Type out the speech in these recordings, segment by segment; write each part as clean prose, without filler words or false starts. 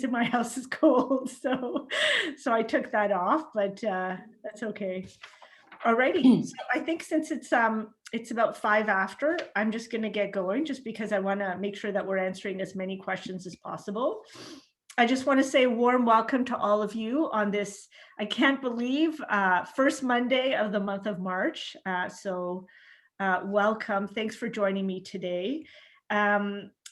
in my house is cold, so I took that off, but that's okay. Alrighty, so I think since it's about 5 after, I'm just going to get going, just because I want to make sure that we're answering as many questions as possible. I just want to say a warm welcome to all of you on this, I can't believe, first Monday of the month of March. So welcome. Thanks for joining me today.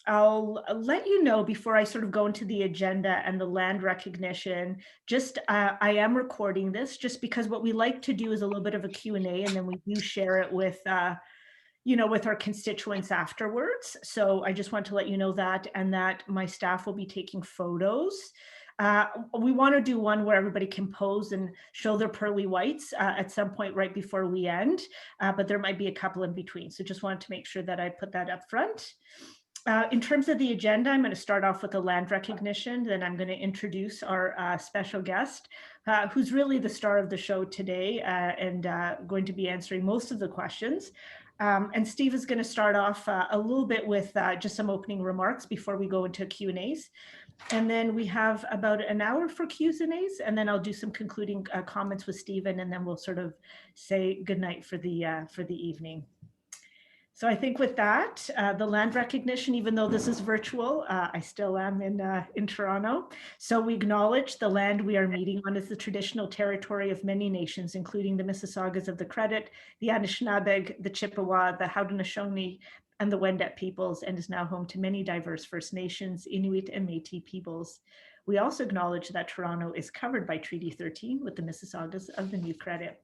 I'll let you know before I sort of go into the agenda and the land recognition, just I am recording this just because what we like to do is a little bit of a Q&A, and then we do share it with, with our constituents afterwards. So I just want to let you know that, and that my staff will be taking photos. We want to do one where everybody can pose and show their pearly whites at some point right before we end, but there might be a couple in between. So just wanted to make sure that I put that up front. In terms of the agenda, I'm going to start off with a land recognition, then I'm going to introduce our special guest, who's really the star of the show today, and going to be answering most of the questions. And Steve is going to start off a little bit with just some opening remarks before we go into Q&As. And then we have about an hour for Q's and A's, and then I'll do some concluding comments with Stephen, and then we'll sort of say goodnight for the evening. So I think with that, the land recognition, even though this is virtual, I still am in Toronto. So we acknowledge the land we are meeting on is the traditional territory of many nations, including the Mississaugas of the Credit, the Anishinaabeg, the Chippewa, the Haudenosaunee, and the Wendat peoples, and is now home to many diverse First Nations, Inuit, and Métis peoples. We also acknowledge that Toronto is covered by Treaty 13 with the Mississaugas of the New Credit.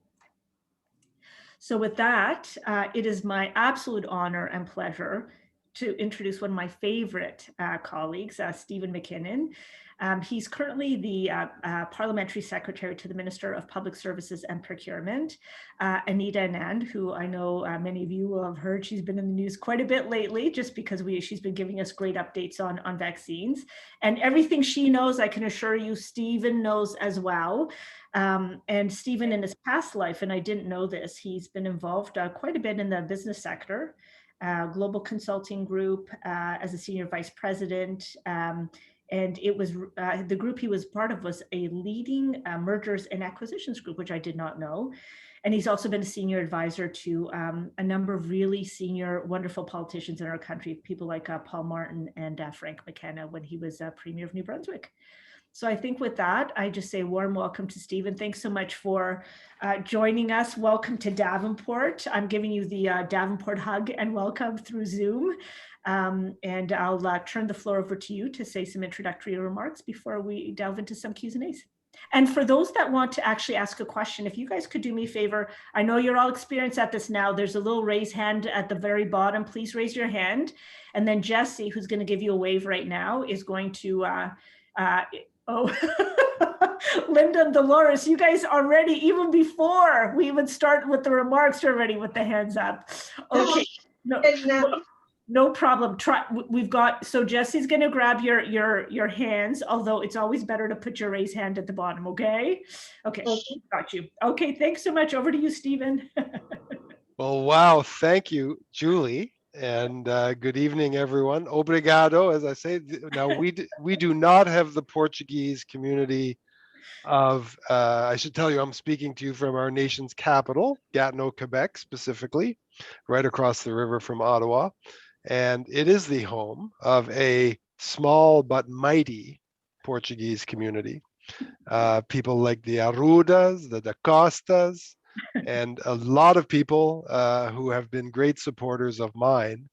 So with that, it is my absolute honor and pleasure to introduce one of my favorite colleagues, Steven MacKinnon. He's currently the Parliamentary Secretary to the Minister of Public Services and Procurement. Anita Anand, who I know many of you will have heard, she's been in the news quite a bit lately, just because she's been giving us great updates on vaccines. And everything she knows, I can assure you, Steven knows as well. And Steven, in his past life, and I didn't know this, he's been involved quite a bit in the business sector, global consulting group as a senior vice president. And it was the group he was part of was a leading mergers and acquisitions group, which I did not know. And he's also been a senior advisor to a number of really senior, wonderful politicians in our country, people like Paul Martin and Frank McKenna when he was Premier of New Brunswick. So I think with that, I just say warm welcome to Steven. Thanks so much for joining us. Welcome to Davenport. I'm giving you the Davenport hug and welcome through Zoom. And I'll turn the floor over to you to say some introductory remarks before we delve into some Q's and A's. And for those that want to actually ask a question, if you guys could do me a favor, I know you're all experienced at this now. There's a little raise hand at the very bottom. Please raise your hand. And then Jesse, who's going to give you a wave right now, is going to Linda and Dolores, you guys already, even before we even start with the remarks, you're already with the hands up. Okay, no problem. We've got, so Jesse's going to grab your hands, although it's always better to put your raised hand at the bottom, okay? Okay, got you. Okay, thanks so much. Over to you, Steven. Well, wow, thank you, Julie. And good evening, everyone. Obrigado, as I say. Now, we do not have the Portuguese community of, I should tell you, I'm speaking to you from our nation's capital, Gatineau, Quebec, specifically, right across the river from Ottawa. And it is the home of a small but mighty Portuguese community. People like the Arrudas, the Da Costas, and a lot of people who have been great supporters of mine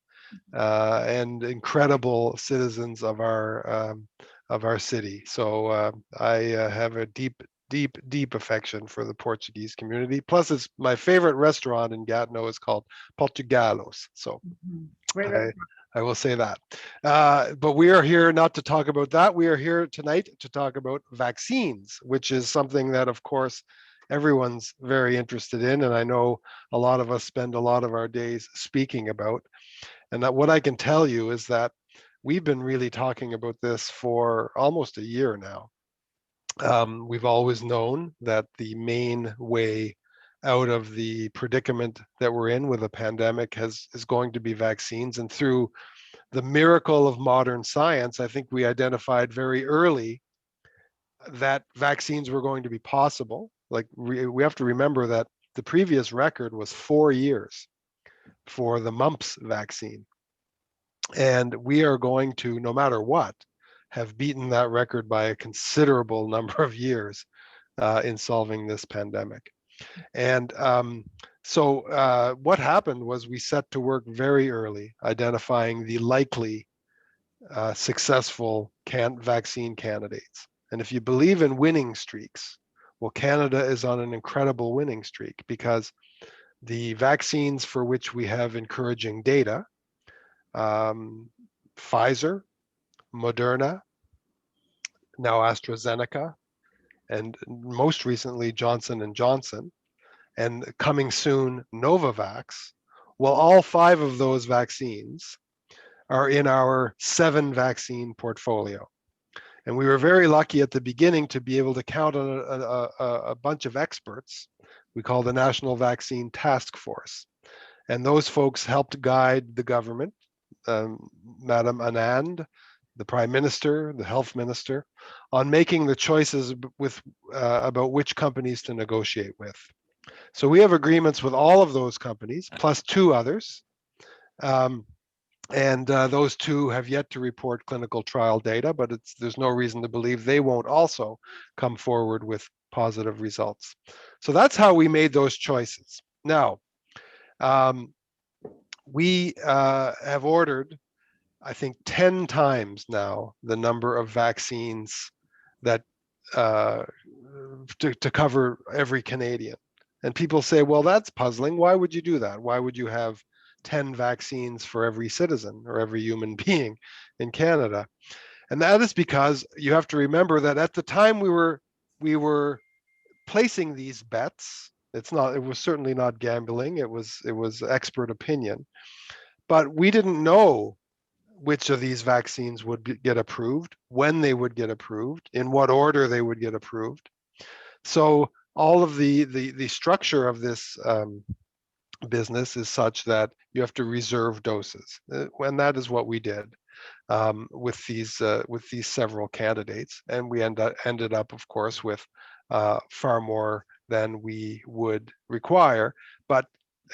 and incredible citizens of our city. So I have a deep affection for the Portuguese community. Plus, it's my favorite restaurant in Gatineau is called Portugalos. So I will say that. But we are here not to talk about that. We are here tonight to talk about vaccines, which is something that, of course, everyone's very interested in. And I know a lot of us spend a lot of our days speaking about. And that what I can tell you is that we've been really talking about this for almost a year now. We've always known that the main way out of the predicament that we're in with a pandemic is going to be vaccines. And through the miracle of modern science, I think we identified very early that vaccines were going to be possible. Like we have to remember that the previous record was 4 years for the mumps vaccine. And we are going to, no matter what, have beaten that record by a considerable number of years in solving this pandemic. And so what happened was we set to work very early, identifying the likely successful vaccine candidates. And if you believe in winning streaks, well, Canada is on an incredible winning streak because the vaccines for which we have encouraging data, Pfizer, Moderna, now AstraZeneca, and most recently Johnson and Johnson, and coming soon Novavax. Well, all 5 of those vaccines are in our 7 vaccine portfolio. And we were very lucky at the beginning to be able to count on a bunch of experts we call the National Vaccine Task Force. And those folks helped guide the government, Madam Anand, the Prime Minister, the Health Minister, on making the choices about which companies to negotiate with. So we have agreements with all of those companies, plus 2 others. And those 2 have yet to report clinical trial data, but there's no reason to believe they won't also come forward with positive results. So that's how we made those choices. Now, we have ordered, I think, 10 times now the number of vaccines that to cover every Canadian. And people say, well, that's puzzling. Why would you do that? Why would you have 10 vaccines for every citizen or every human being in Canada? And that is because you have to remember that at the time we were placing these bets, it was certainly not gambling, it was expert opinion, but we didn't know which of these vaccines would get approved, when they would get approved, in what order they would get approved. So all of the structure of this business is such that you have to reserve doses, and that is what we did with these several candidates, and we ended up, of course, with far more than we would require. But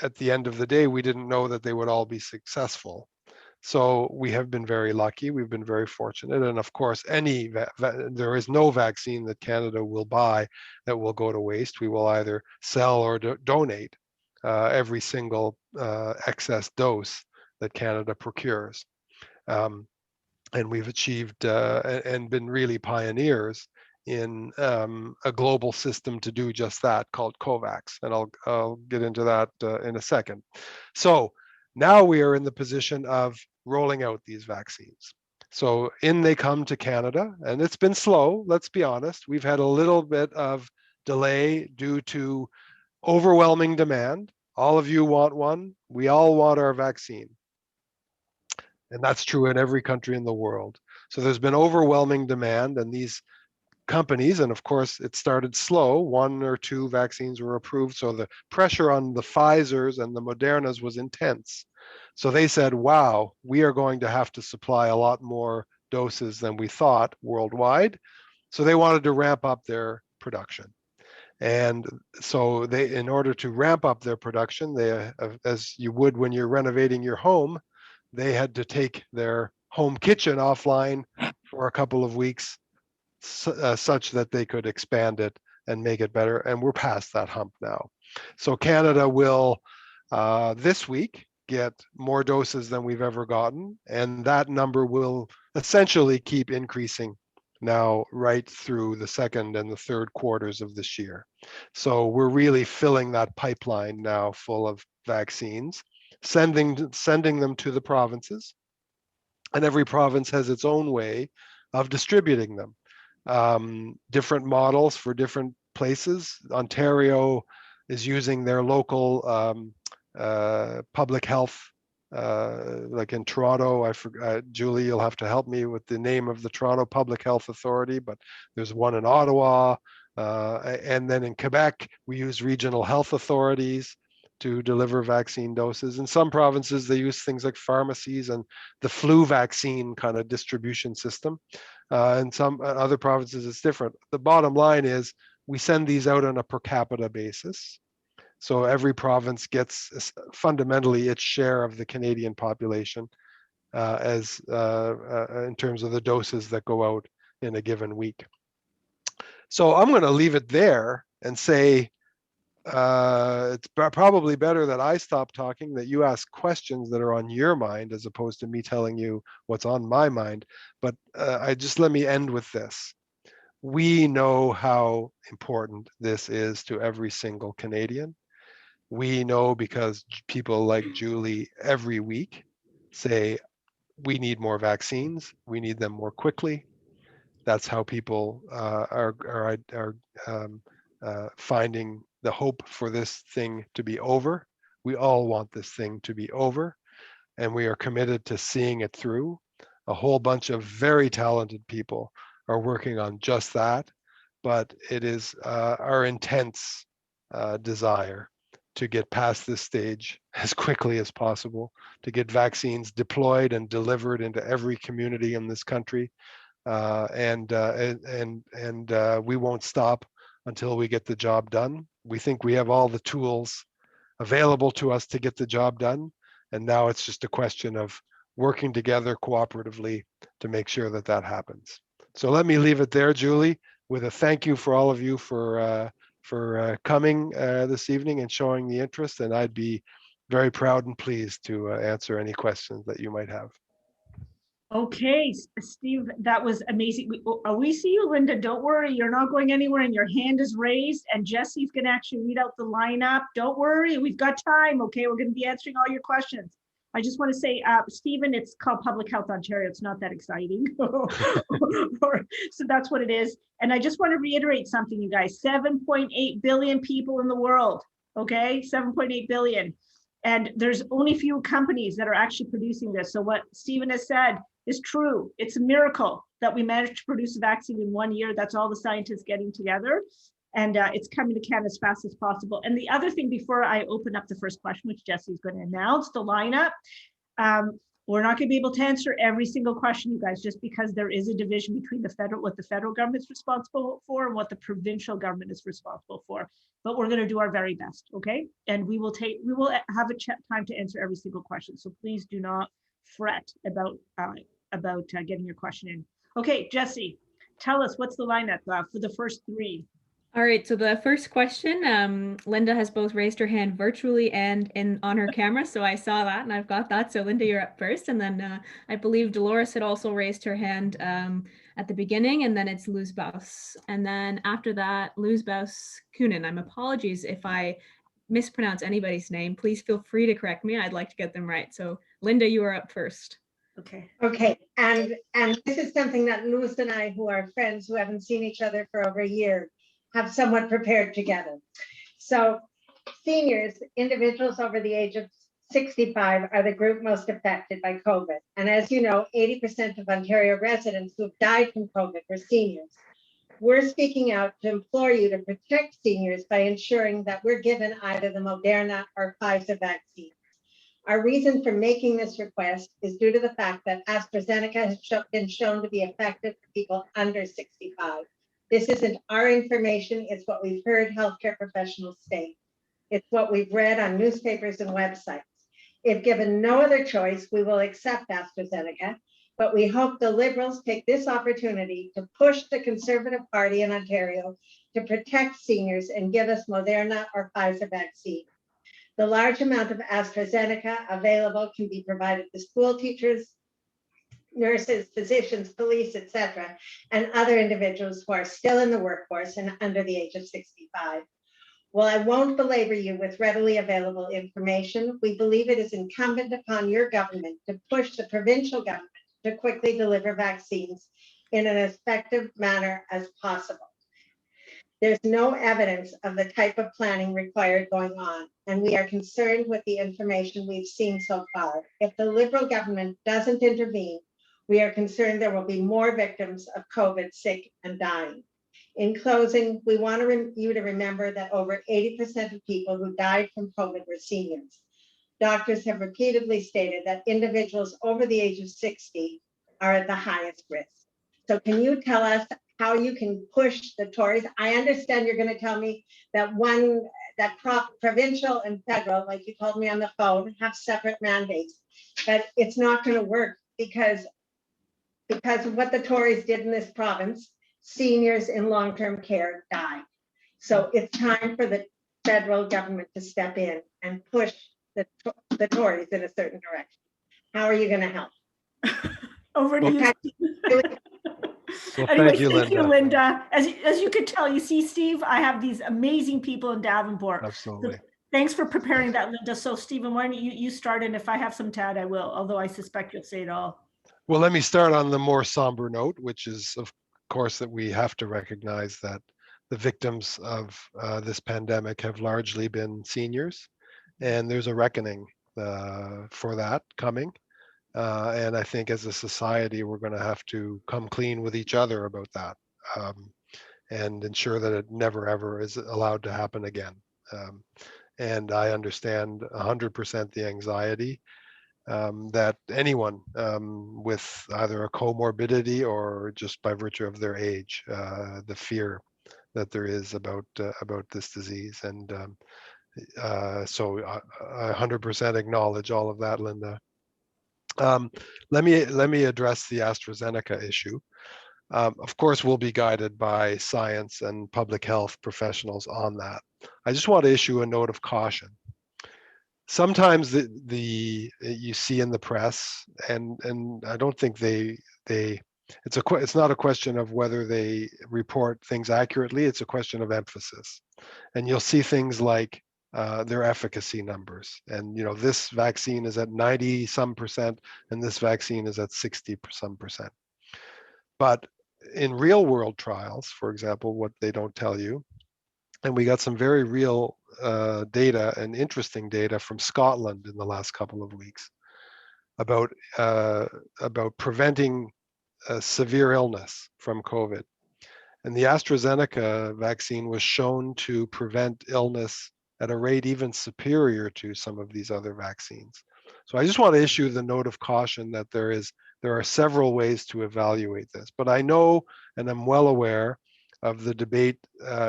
at the end of the day, we didn't know that they would all be successful. So we have been very lucky. We've been very fortunate. And of course, there is no vaccine that Canada will buy that will go to waste. We will either sell or donate every single excess dose that Canada procures. And we've achieved and been really pioneers in a global system to do just that, called COVAX. And I'll get into that in a second. So now we are in the position of rolling out these vaccines. So in they come to Canada, and it's been slow, let's be honest. We've had a little bit of delay due to overwhelming demand. All of you want one. We all want our vaccine. And that's true in every country in the world. So there's been overwhelming demand, and these companies, and of course it started slow, 1 or 2 vaccines were approved, so the pressure on the Pfizers and the Modernas was intense. So they said, wow, we are going to have to supply a lot more doses than we thought worldwide. So they wanted to ramp up their production. And so they, in order to ramp up their production, they, as you would when you're renovating your home, they had to take their home kitchen offline for a couple of weeks, such that they could expand it and make it better. And we're past that hump now. So Canada will this week get more doses than we've ever gotten, and that number will essentially keep increasing now right through the second and the third quarters of this year. So we're really filling that pipeline now full of vaccines, sending them to the provinces, and every province has its own way of distributing them. Different models for different places. Ontario is using their local public health, like in Toronto. I forgot, Julie, you'll have to help me with the name of the Toronto Public Health Authority, but there's one in Ottawa. And then in Quebec, we use regional health authorities. to deliver vaccine doses. In some provinces, they use things like pharmacies and the flu vaccine kind of distribution system. In some other provinces, it's different. The bottom line is we send these out on a per capita basis. So every province gets fundamentally its share of the Canadian population in terms of the doses that go out in a given week. So I'm going to leave it there and say it's probably better that I stop talking, that you ask questions that are on your mind as opposed to me telling you what's on my mind. But let me end with this. We know how important this is to every single Canadian. We know because people like Julie every week say, we need more vaccines, we need them more quickly. That's how people are finding the hope for this thing to be over. We all want this thing to be over, and we are committed to seeing it through. A whole bunch of very talented people are working on just that, but it is our intense desire to get past this stage as quickly as possible, to get vaccines deployed and delivered into every community in this country. And we won't stop until we get the job done. We think we have all the tools available to us to get the job done. And now it's just a question of working together cooperatively to make sure that that happens. So let me leave it there, Julie, with a thank you for all of you for coming this evening and showing the interest. And I'd be very proud and pleased to answer any questions that you might have. Okay, Steve, that was amazing. We see you, Linda. Don't worry, you're not going anywhere, and your hand is raised. And Jesse's going to actually read out the lineup. Don't worry, we've got time. Okay, we're going to be answering all your questions. I just want to say, Stephen, it's called Public Health Ontario. It's not that exciting. So that's what it is. And I just want to reiterate something, you guys. 7.8 billion people in the world. Okay, 7.8 billion. And there's only few companies that are actually producing this. So what Stephen has said is true. It's a miracle that we managed to produce a vaccine in 1 year. That's all the scientists getting together. And it's coming to Canada as fast as possible. And the other thing, before I open up the first question, which Jesse's going to announce, the lineup, we're not going to be able to answer every single question, you guys, just because there is a division between what the federal government is responsible for and what the provincial government is responsible for. But we're going to do our very best, okay? And we will have a time to answer every single question. So please do not fret about getting your question in. Okay, Jesse, tell us what's the lineup for the first three. All right, so the first question, Linda has both raised her hand virtually and on her camera, so I saw that and I've got that. So Linda, you're up first, and then I believe Dolores had also raised her hand at the beginning, and then it's Luzbaus. And then after that, Luzbaus Kunin. I'm apologies if I mispronounce anybody's name. Please feel free to correct me. I'd like to get them right. So Linda, you are up first. Okay. Okay, and this is something that Luz and I, who are friends who haven't seen each other for over a year, have somewhat prepared together. So seniors, individuals over the age of 65 are the group most affected by COVID. And as you know, 80% of Ontario residents who have died from COVID were seniors. We're speaking out to implore you to protect seniors by ensuring that we're given either the Moderna or Pfizer vaccine. Our reason for making this request is due to the fact that AstraZeneca has been shown to be effective for people under 65. This isn't our information, it's what we've heard healthcare professionals state. It's what we've read on newspapers and websites. If given no other choice, we will accept AstraZeneca, but we hope the Liberals take this opportunity to push the Conservative Party in Ontario to protect seniors and give us Moderna or Pfizer vaccine. The large amount of AstraZeneca available can be provided to school teachers, nurses, physicians, police, etc., and other individuals who are still in the workforce and under the age of 65. While I won't belabor you with readily available information, we believe it is incumbent upon your government to push the provincial government to quickly deliver vaccines in an effective manner as possible. There's no evidence of the type of planning required going on, and we are concerned with the information we've seen so far. If the Liberal government doesn't intervene, we are concerned there will be more victims of COVID sick and dying. In closing, we want you to remember that over 80% of people who died from COVID were seniors. Doctors have repeatedly stated that individuals over the age of 60 are at the highest risk. So can you tell us how you can push the Tories? I understand you're going to tell me that provincial and federal, like you told me on the phone, have separate mandates, but it's not going to work because of what the Tories did in this province. Seniors in long-term care died. So it's time for the federal government to step in and push the Tories in a certain direction. How are you going to help? Over to you. Well, Anyway, thank you, Linda. As you could tell, you see, Steve, I have these amazing people in Davenport. Absolutely. So thanks for preparing that, Linda. So Stephen, why don't you start, and if I have some to add, I will, although I suspect you'll say it all. Well, let me start on the more somber note, which is, of course, that we have to recognize that the victims of this pandemic have largely been seniors, and there's a reckoning for that coming. And I think as a society, we're going to have to come clean with each other about that and ensure that it never, ever is allowed to happen again. And I understand 100% the anxiety that anyone with either a comorbidity or just by virtue of their age, the fear that there is about this disease. And so I 100% acknowledge all of that, Linda. Let me address the AstraZeneca issue. Of course, we'll be guided by science and public health professionals on that. I just want to issue a note of caution. Sometimes you see in the press, and I don't think it's not a question of whether they report things accurately. It's a question of emphasis, and you'll see things like their efficacy numbers, and this vaccine is at 90-some%, and this vaccine is at 60-some%. But in real world trials, for example, what they don't tell you, and we got some very real data and interesting data from Scotland in the last couple of weeks about preventing severe illness from COVID. And the AstraZeneca vaccine was shown to prevent illness at a rate even superior to some of these other vaccines. So I just want to issue the note of caution that there are several ways to evaluate this. But I know, and I'm well aware of the debate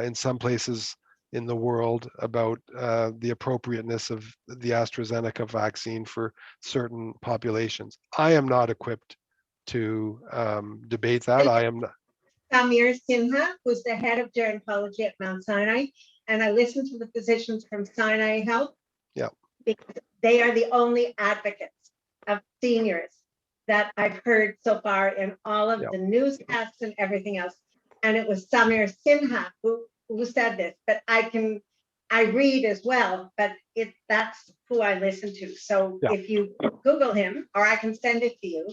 in some places in the world about the appropriateness of the AstraZeneca vaccine for certain populations. I am not equipped to debate that. I am not. Samir Sinha, who's the head of gerontology at Mount Sinai, and I listened to the physicians from Sinai Health. Yeah. Because they are the only advocates of seniors that I've heard so far in all of the newscasts and everything else. And it was Samir Sinha who said this, but I read as well, but that's who I listen to. So if you Google him, or I can send it to you,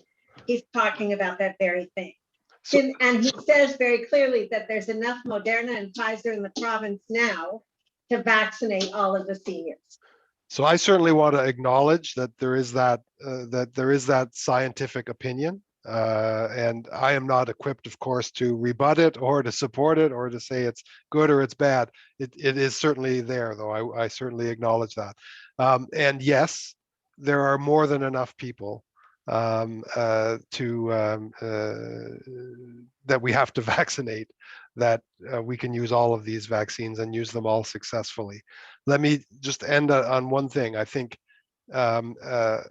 he's talking about that very thing. And he says very clearly that there's enough Moderna and Pfizer in the province now to vaccinate all of the seniors. So I certainly want to acknowledge that there is that scientific opinion, and I am not equipped, of course, to rebut it or to support it or to say it's good or it's bad. It is certainly there, though. I certainly acknowledge that. And yes, there are more than enough people that we have to vaccinate, that we can use all of these vaccines and use them all successfully. Let me just end on one thing. I think the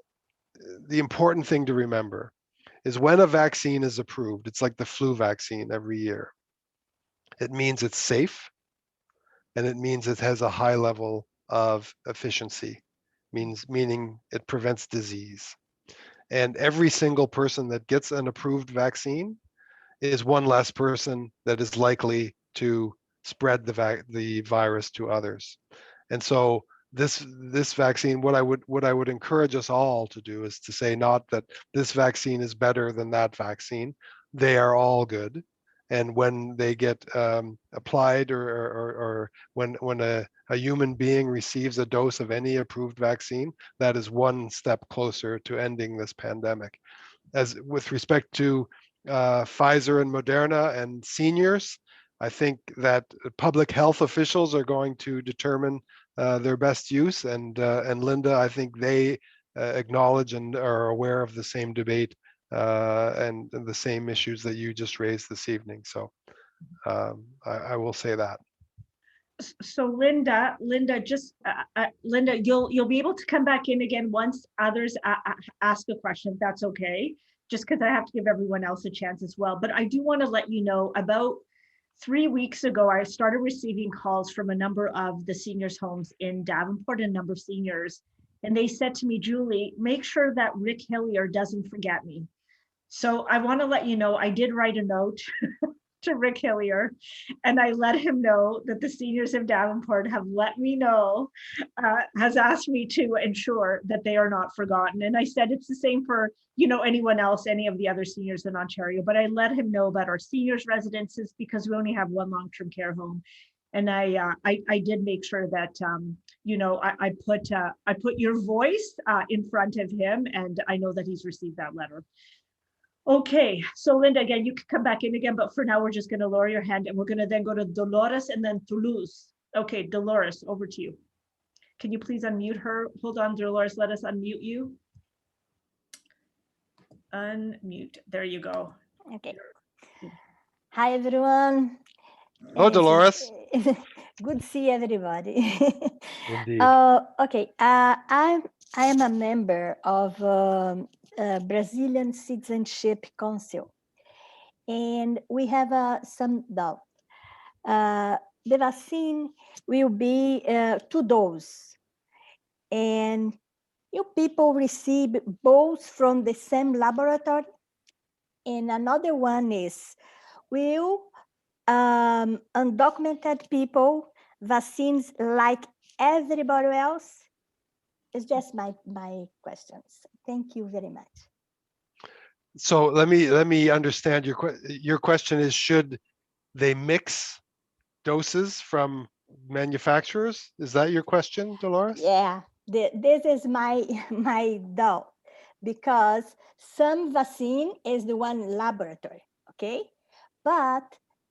important thing to remember is when a vaccine is approved, it's like the flu vaccine every year. It means it's safe, and it means it has a high level of efficiency, meaning it prevents disease. And every single person that gets an approved vaccine is one less person that is likely to spread the virus to others. And so this vaccine, what I would encourage us all to do is to say not that this vaccine is better than that vaccine. They are all good. And when they get applied, or when a human being receives a dose of any approved vaccine, that is one step closer to ending this pandemic. As with respect to Pfizer and Moderna and seniors, I think that public health officials are going to determine their best use, and Linda, I think they acknowledge and are aware of the same debate and the same issues that you just raised this evening. So I will say that. So Linda, Linda, you'll be able to come back in again once others ask a question. If that's okay, just because I have to give everyone else a chance as well. But I do want to let you know, about 3 weeks ago, I started receiving calls from a number of the seniors' homes in Davenport, and a number of seniors, and they said to me, Julie, make sure that Rick Hillier doesn't forget me. So I want to let you know, I did write a note to Rick Hillier, and I let him know that the seniors of Davenport have let me know, has asked me to ensure that they are not forgotten. And I said it's the same for, you know, anyone else, any of the other seniors in Ontario, but I let him know about our seniors residences because we only have one long-term care home. And I did make sure that, you know, I put your voice in front of him, and I know that he's received that letter. Okay, so Linda, again, you can come back in again, but for now, we're just going to lower your hand, and we're going to then go to Dolores and then Toulouse. Okay, Dolores, over to you. Can you please unmute her? Hold on, Dolores, let us unmute you. Unmute, there you go. Okay. Hi, everyone. Hello, Dolores. Good to see everybody. Indeed. Okay, I am a member of Brazilian Citizenship Council, and we have some doubt. The vaccine will be 2 doses, and you people receive both from the same laboratory. And another one is, will undocumented people vaccines like everybody else? It's just my questions. Thank you very much. So let me understand your question is, should they mix doses from manufacturers? Is that your question, Dolores? Yeah, this is my doubt, because some vaccine is the one laboratory, okay? But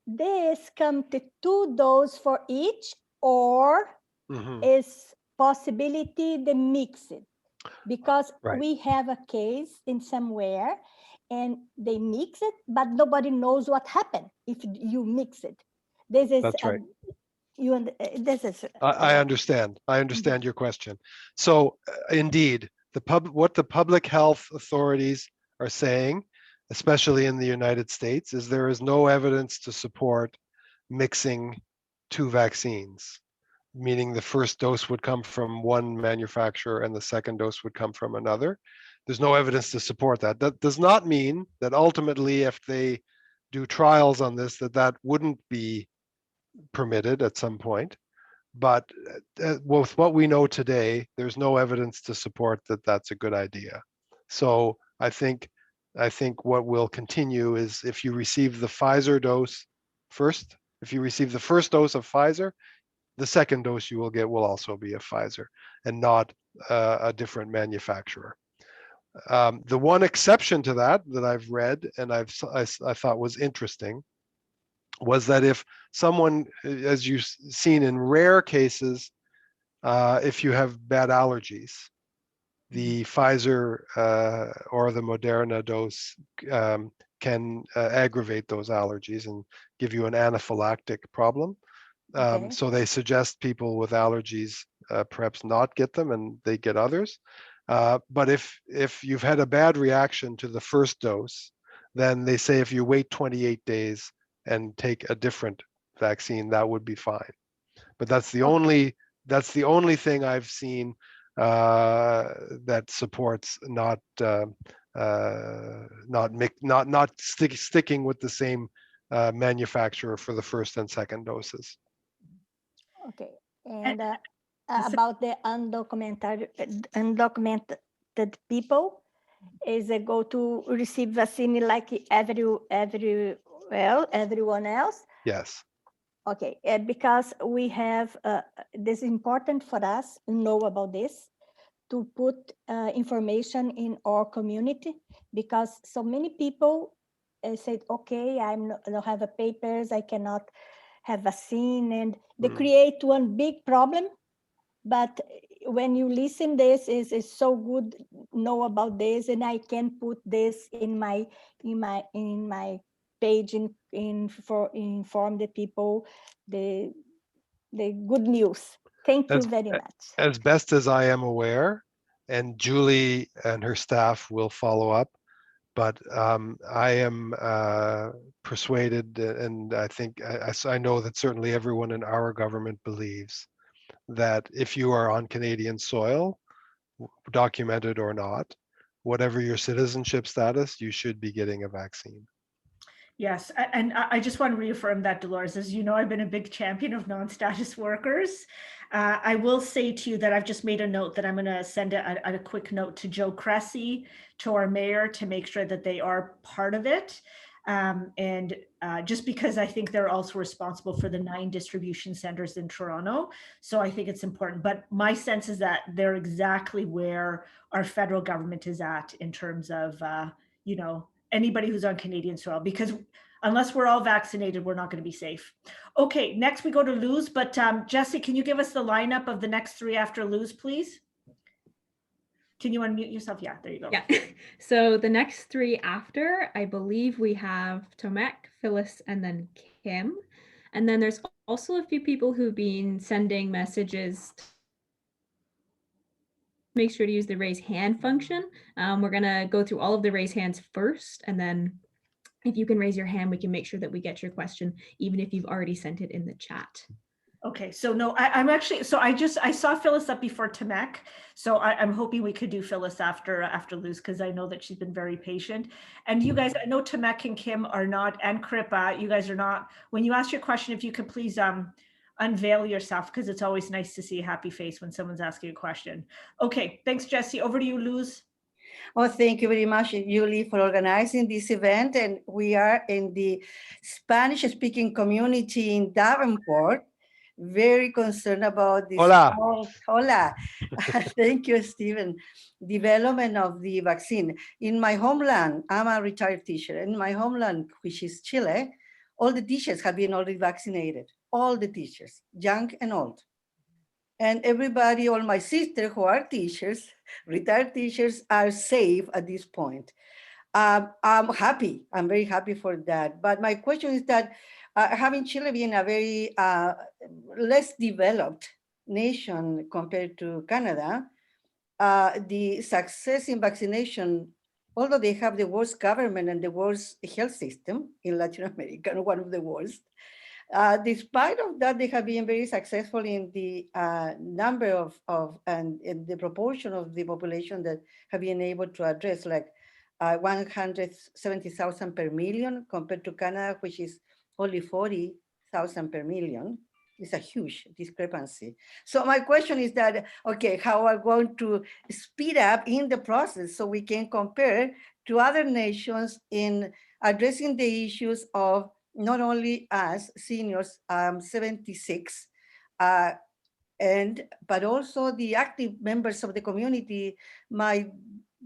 this come to 2 doses for each, or is possibility the mix it? Because we have a case in somewhere and they mix it, but nobody knows what happened if you mix it. This is That's right. This is. I understand. I understand your question. So indeed, what the public health authorities are saying, especially in the United States, is there is no evidence to support mixing 2 vaccines, meaning the first dose would come from one manufacturer and the second dose would come from another. There's no evidence to support that. That does not mean that ultimately, if they do trials on this, that wouldn't be permitted at some point. But with what we know today, there's no evidence to support that that's a good idea. So I think what will continue is, if you receive the Pfizer dose first, if you receive the first dose of Pfizer, the second dose you will get will also be a Pfizer and not a different manufacturer. The one exception to that I've read and I thought was interesting was that if someone, as you've seen in rare cases, if you have bad allergies, the Pfizer or the Moderna dose can aggravate those allergies and give you an anaphylactic problem. Okay. So they suggest people with allergies perhaps not get them, and they get others. But if you've had a bad reaction to the first dose, then they say if you wait 28 days and take a different vaccine, that would be fine. But that's the only thing I've seen that supports not sticking with the same manufacturer for the first and second doses. Okay, and about the undocumented people, is they go to receive vaccine like everyone else? Yes. Okay, because we have, this is important for us to know about this, to put information in our community, because so many people said, okay, I don't have the papers, I cannot have vaccine, and they Mm. create one big problem. But when you listen this, is so good know about this, and I can put this in my page for inform the people the good news. Thank you As, very much. as best as I am aware, and Julie and her staff will follow up, but I am persuaded, and I think I know that certainly everyone in our government believes that if you are on Canadian soil, documented or not, whatever your citizenship status, you should be getting a vaccine. Yes, and I just want to reaffirm that, Dolores. As you know, I've been a big champion of non-status workers. I will say to you that I've just made a note that I'm going to send a quick note to Joe Cressy, to our mayor, to make sure that they are part of it. And just because I think they're also responsible for the 9 distribution centers in Toronto. So I think it's important. But my sense is that they're exactly where our federal government is at in terms of, you know, anybody who's on Canadian soil, because unless we're all vaccinated, we're not going to be safe. Okay, next we go to Luz, but Jesse, can you give us the lineup of the next 3 after Luz, please? Can you unmute yourself? Yeah, there you go. Yeah. So the next 3 after, I believe we have Tomek, Phyllis, and then Kim. And then there's also a few people who've been sending messages. Make sure to use the raise hand function. We're going to go through all of the raise hands first, and then if you can raise your hand, we can make sure that we get your question, even if you've already sent it in the chat. Okay, so no, I'm actually, so I saw Phyllis up before Tamek, so I'm hoping we could do Phyllis after Luz, because I know that she's been very patient. And you guys, I know Tamek and Kim are not, and Kripa, you guys are not. When you ask your question, if you could please unveil yourself, because it's always nice to see a happy face when someone's asking a question. Okay, thanks, Jesse. Over to you, Luz. Oh, thank you very much, Julie, for organizing this event. And we are in the Spanish-speaking community in Davenport, very concerned about this. Hola. Hola. Thank you, Steven. Development of the vaccine. In my homeland, I'm a retired teacher. In my homeland, which is Chile, all the teachers have been already vaccinated. All the teachers, young and old. And everybody, all my sisters who are teachers, retired teachers, are safe at this point. I'm happy. I'm very happy for that. But my question is that having Chile being a very less developed nation compared to Canada, the success in vaccination, although they have the worst government and the worst health system in Latin America, one of the worst, despite of that, they have been very successful in the number of and in the proportion of the population that have been able to address, like 170,000 per million compared to Canada, which is only 40,000 per million. It's a huge discrepancy. So my question is that, okay, how are we going to speed up in the process so we can compare to other nations in addressing the issues of not only us seniors, 76, but also the active members of the community. My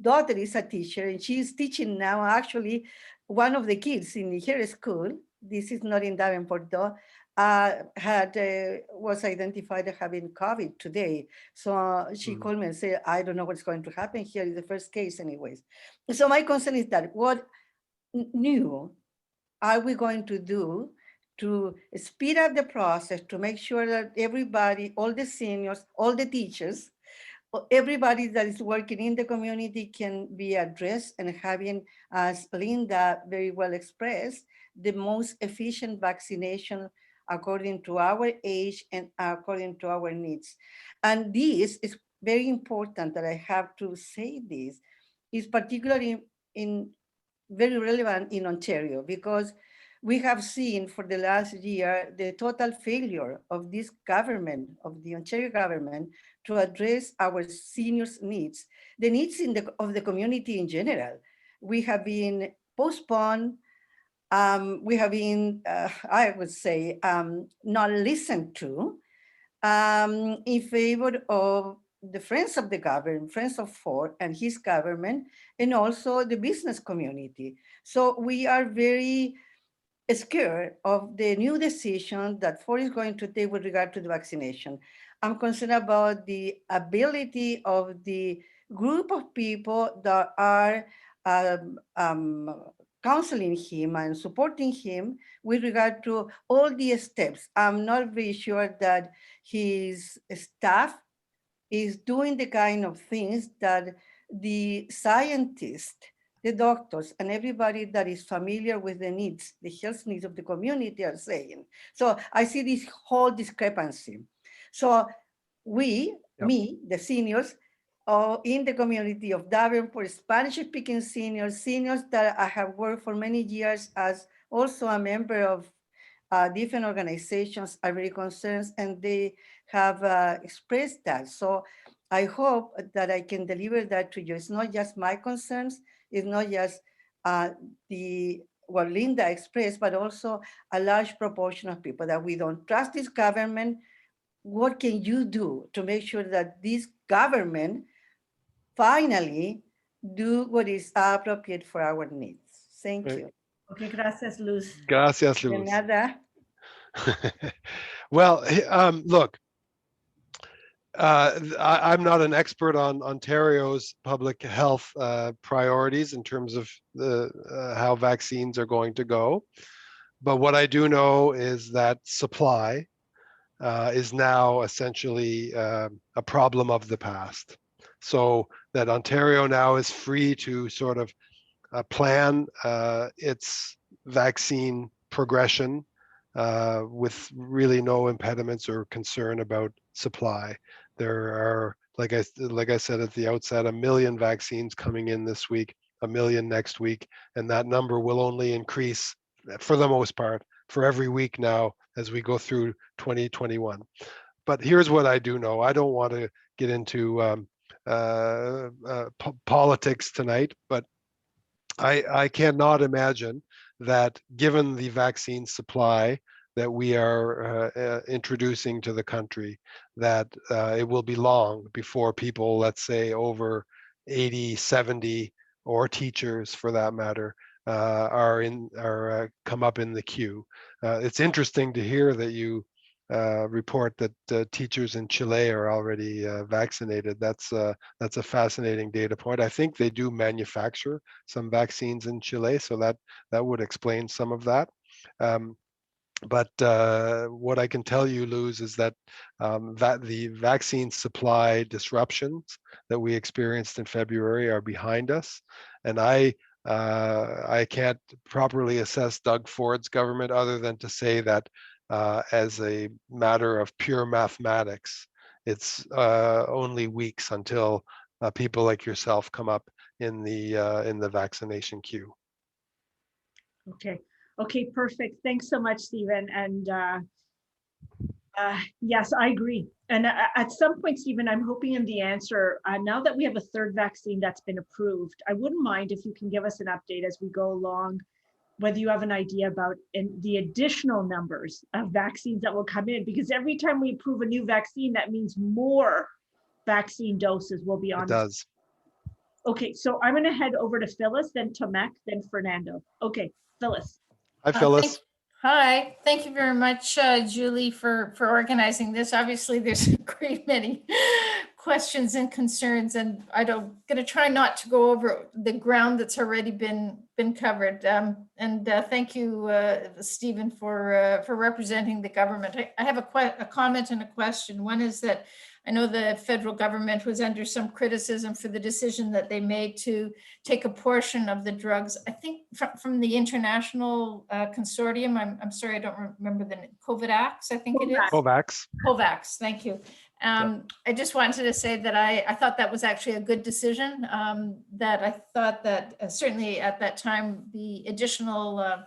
daughter is a teacher, and she is teaching now. Actually, one of the kids in her school, this is not in Davenport though, was identified as having COVID today. So she called me and said, I don't know what's going to happen here. It's the first case anyways. So my concern is that what new are we going to do to speed up the process to make sure that everybody, all the seniors, all the teachers, everybody that is working in the community can be addressed and having, as Linda very well expressed, the most efficient vaccination according to our age and according to our needs. And this is very important that I have to say this, is particularly very relevant in Ontario, because we have seen for the last year the total failure of this government, of the Ontario government, to address our seniors' needs, the needs of the community in general. We have been postponed. We have been, I would say, not listened to in favor of the friends of the government, friends of Ford and his government, and also the business community. So we are very scared of the new decision that Ford is going to take with regard to the vaccination. I'm concerned about the ability of the group of people that are counseling him and supporting him with regard to all the steps. I'm not very sure that his staff is doing the kind of things that the scientists, the doctors, and everybody that is familiar with the needs, the health needs of the community are saying. So I see this whole discrepancy. So we, me, the seniors, in the community of Davenport, Spanish-speaking seniors, seniors that I have worked for many years as also a member of different organizations are very concerned, and they have expressed that. So I hope that I can deliver that to you. It's not just my concerns, it's not just what Linda expressed, but also a large proportion of people that we don't trust this government. What can you do to make sure that this government finally do what is appropriate for our needs? Thank Right. you. Okay, gracias, Luz. Gracias, De Luz. nada. Well, look, I'm not an expert on Ontario's public health priorities in terms of how vaccines are going to go. But what I do know is that supply is now essentially a problem of the past. So that Ontario now is free to sort of plan its vaccine progression with really no impediments or concern about supply. There are, like I said at the outset, 1 million vaccines coming in this week, 1 million next week, and that number will only increase for the most part for every week now as we go through 2021. But here's what I do know. I don't want to get into politics tonight, but I cannot imagine that given the vaccine supply that we are introducing to the country, that it will be long before people, let's say over 80, 70, or teachers for that matter, come up in the queue. It's interesting to hear that you report that teachers in Chile are already vaccinated. That's a fascinating data point. I think they do manufacture some vaccines in Chile, so that would explain some of that. But what I can tell you, Luz, is that the vaccine supply disruptions that we experienced in February are behind us, and I can't properly assess Doug Ford's government other than to say that as a matter of pure mathematics, it's only weeks until people like yourself come up in the vaccination queue. Okay, perfect. Thanks so much, Stephen. And yes, I agree. And at some point, Stephen, I'm hoping in the answer, now that we have a third vaccine that's been approved, I wouldn't mind if you can give us an update as we go along, whether you have an idea about the additional numbers of vaccines that will come in, because every time we approve a new vaccine, that means more vaccine doses will be on. It does. Okay, so I'm going to head over to Phyllis, then Tomek, then Fernando. Okay, Phyllis. Hi, Phyllis. Hi, thank you very much, Julie, for organizing this. Obviously, there's a great many questions and concerns, and I'm going to try not to go over the ground that's already been covered. Thank you, Stephen, for representing the government. I have a comment and a question. One is that I know the federal government was under some criticism for the decision that they made to take a portion of the drugs, I think from the international consortium. I'm sorry, I don't remember the name. COVAX, I think it is. COVAX, thank you. I just wanted to say that I thought that was actually a good decision, that I thought that certainly at that time, the additional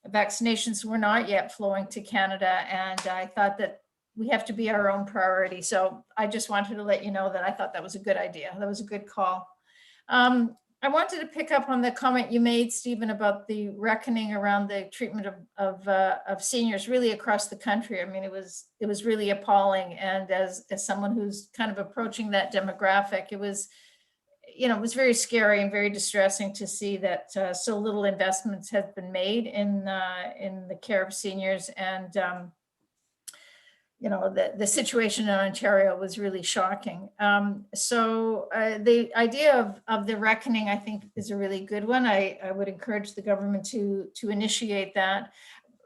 vaccinations were not yet flowing to Canada. And I thought that we have to be our own priority. So I just wanted to let you know that I thought that was a good idea. That was a good call. I wanted to pick up on the comment you made, Stephen, about the reckoning around the treatment of seniors really across the country. I mean, it was really appalling. And as someone who's kind of approaching that demographic, it was, it was very scary and very distressing to see that so little investments have been made in the care of seniors. And the situation in Ontario was really shocking. So the idea of the reckoning, I think, is a really good one. I would encourage the government to initiate that.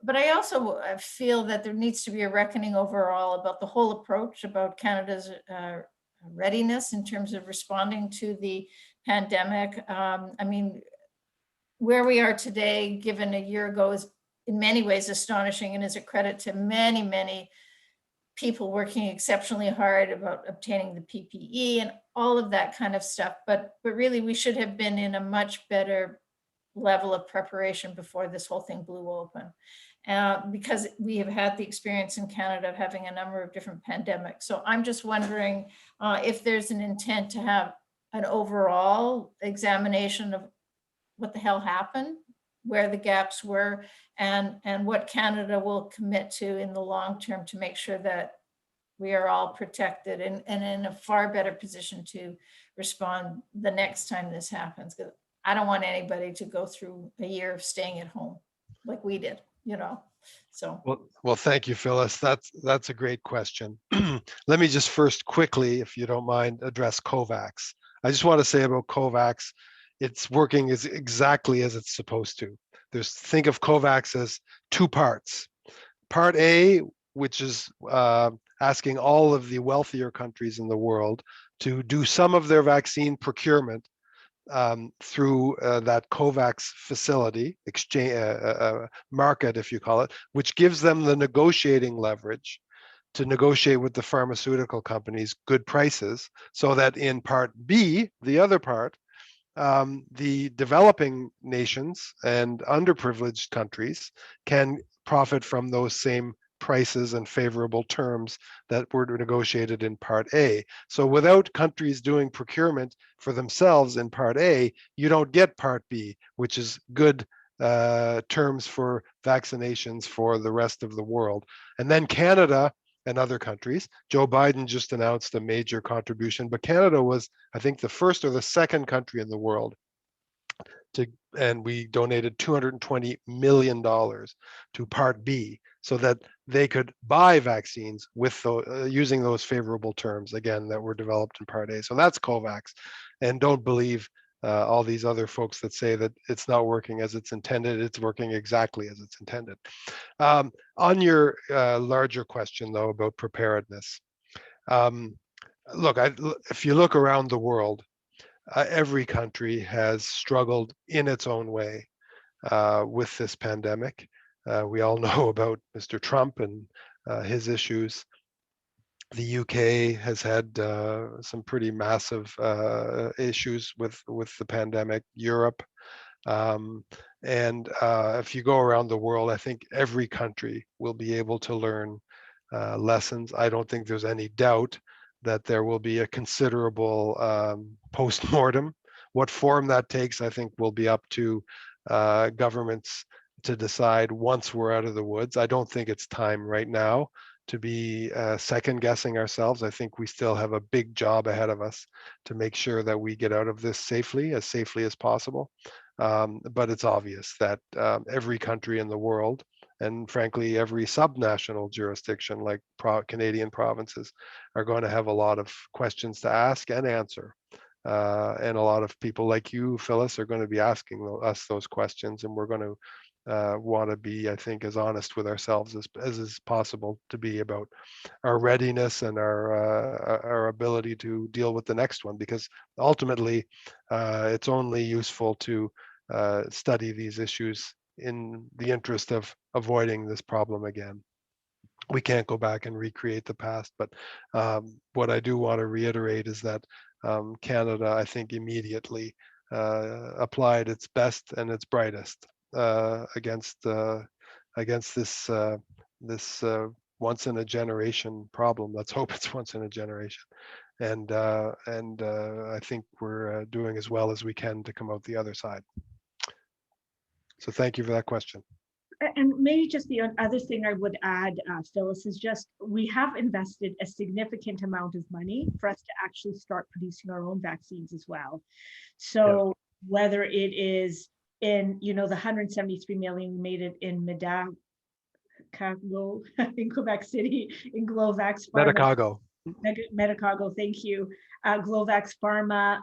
But I also feel that there needs to be a reckoning overall about the whole approach, about Canada's readiness in terms of responding to the pandemic. I mean, where we are today, given a year ago, is in many ways astonishing and is a credit to many, many people working exceptionally hard about obtaining the PPE and all of that kind of stuff. But really, we should have been in a much better level of preparation before this whole thing blew open. Because we have had the experience in Canada of having a number of different pandemics. So I'm just wondering if there's an intent to have an overall examination of what the hell happened, where the gaps were, and what Canada will commit to in the long term to make sure that we are all protected and in a far better position to respond the next time this happens. Because I don't want anybody to go through a year of staying at home like we did. So. Well, thank you, Phyllis. That's a great question. Let me just first quickly, if you don't mind, address COVAX. I just want to say about COVAX, it's working exactly as it's supposed to. Think of COVAX as two parts. Part A, which is asking all of the wealthier countries in the world to do some of their vaccine procurement through that COVAX facility, exchange market, if you call it, which gives them the negotiating leverage to negotiate with the pharmaceutical companies good prices, so that in part B, the other part, the developing nations and underprivileged countries can profit from those same prices and favorable terms that were negotiated in Part A. So without countries doing procurement for themselves in Part A, you don't get Part B, which is good terms for vaccinations for the rest of the world. And then Canada and other countries. Joe Biden just announced a major contribution, but Canada was, I think, the first or the second country in the world and we donated $220 million to Part B so that they could buy vaccines with using those favorable terms, again, that were developed in Part A. So that's COVAX. And don't believe all these other folks that say that it's not working as it's intended. It's working exactly as it's intended. On your larger question, though, about preparedness, look, if you look around the world, every country has struggled in its own way with this pandemic. We all know about Mr. Trump and his issues. The UK has had some pretty massive issues with the pandemic, Europe. And if you go around the world, I think every country will be able to learn lessons. I don't think there's any doubt that there will be a considerable post-mortem. What form that takes, I think, will be up to governments to decide once we're out of the woods. I don't think it's time right now to be second guessing ourselves. I think we still have a big job ahead of us to make sure that we get out of this safely as possible. But it's obvious that every country in the world, and frankly, every subnational jurisdiction like Canadian provinces, are going to have a lot of questions to ask and answer. And a lot of people like you, Phyllis, are going to be asking us those questions, and we're going to want to be, I think, as honest with ourselves as is possible to be about our readiness and our ability to deal with the next one, because ultimately it's only useful to study these issues in the interest of avoiding this problem again. We can't go back and recreate the past, but what I do want to reiterate is that Canada, I think, immediately applied its best and its brightest against this once in a generation problem. Let's hope it's once in a generation, and I think we're doing as well as we can to come out the other side. So thank you for that question. And maybe just the other thing I would add, Phyllis, is just we have invested a significant amount of money for us to actually start producing our own vaccines as well. So whether it is in, the 173 million we made it in Medicago, in Quebec City, in Glovax Pharma. Medicago, thank you. Glovax Pharma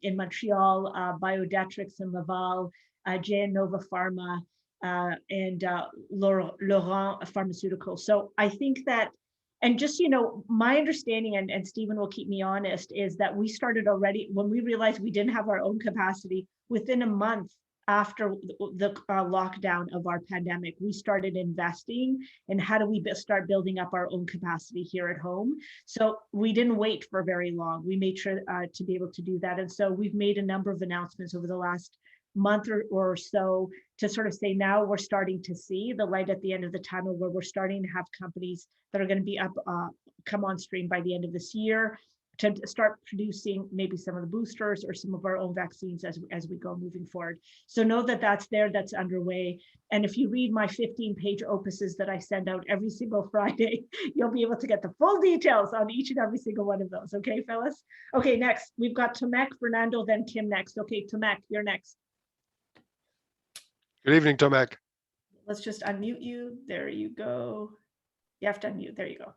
in Montreal, Biodetrix in Laval, JN Nova Pharma, and Laurent Pharmaceutical. So I think that, and just, my understanding, and Stephen will keep me honest, is that we started already, when we realized we didn't have our own capacity, within a month after the lockdown of our pandemic, we started investing in how do we start building up our own capacity here at home. So we didn't wait for very long. We made sure to be able to do that. And so we've made a number of announcements over the last month or so to sort of say, now we're starting to see the light at the end of the tunnel, where we're starting to have companies that are going to be up, come on stream by the end of this year, to start producing maybe some of the boosters or some of our own vaccines as we go moving forward. So know that that's there, that's underway. And if you read my 15-page opuses that I send out every single Friday, you'll be able to get the full details on each and every single one of those. Okay, Phyllis? Okay, next, we've got Tomek, Fernando, then Kim next. Okay, Tomek, you're next. Good evening, Tomek. Let's just unmute you. There you go. You have to unmute. There you go.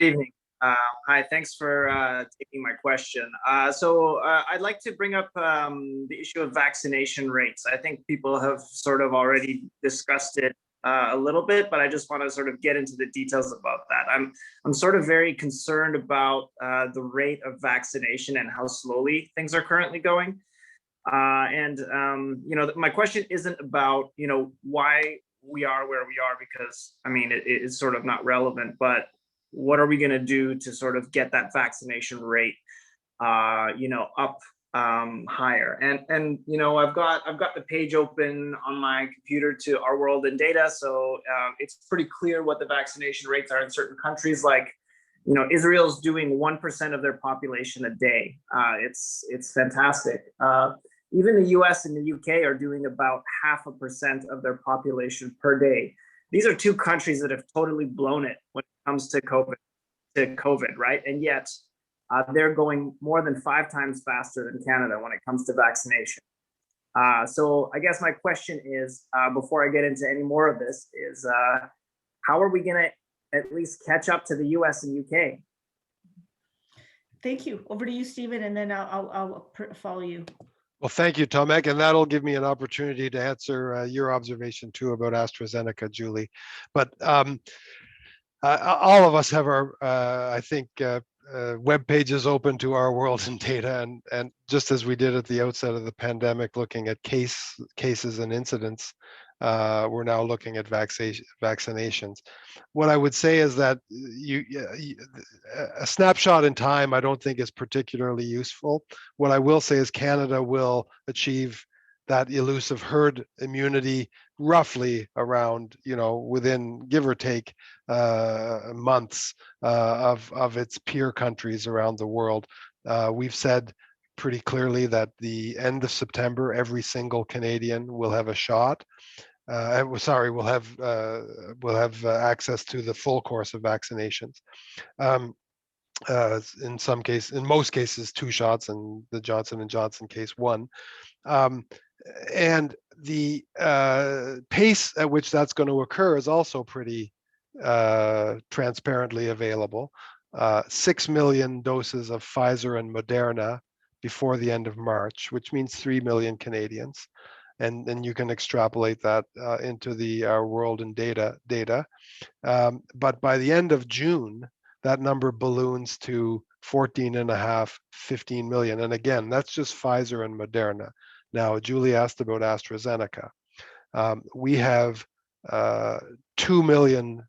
Good evening. Hi, thanks for taking my question. So I'd like to bring up the issue of vaccination rates. I think people have sort of already discussed it a little bit, but I just want to sort of get into the details about that. I'm sort of very concerned about the rate of vaccination and how slowly things are currently going. My question isn't about, why we are where we are, because I mean, it's sort of not relevant, but what are we going to do to sort of get that vaccination rate, up higher? And I've got the page open on my computer to Our World in Data, so it's pretty clear what the vaccination rates are in certain countries. Like, Israel's doing 1% of their population a day. It's fantastic. Even the US and the UK are doing about 0.5% of their population per day. These are two countries that have totally blown it when it comes to COVID, right? And yet they're going more than 5 times faster than Canada when it comes to vaccination. So I guess my question is, before I get into any more of this, is how are we going to at least catch up to the US and UK? Thank you. Over to you, Stephen, and then I'll follow you. Well, thank you, Tomek, and that'll give me an opportunity to answer your observation too about AstraZeneca, Julie. But all of us have our, I think, web pages open to Our World in Data, and just as we did at the outset of the pandemic, looking at cases and incidents, we're now looking at vaccinations. What I would say is that a snapshot in time, I don't think is particularly useful. What I will say is Canada will achieve that elusive herd immunity roughly around, within, give or take, months of its peer countries around the world. We've said pretty clearly that the end of September, every single Canadian will have a shot. We'll have access to the full course of vaccinations. In most cases, 2 shots, and the Johnson & Johnson case 1. And the pace at which that's going to occur is also pretty transparently available. 6 million doses of Pfizer and Moderna before the end of March, which means 3 million Canadians. And you can extrapolate that into the Our World in Data. But by the end of June, that number balloons to 14.5, 15 million. And again, that's just Pfizer and Moderna. Now, Julie asked about AstraZeneca. We have 2 million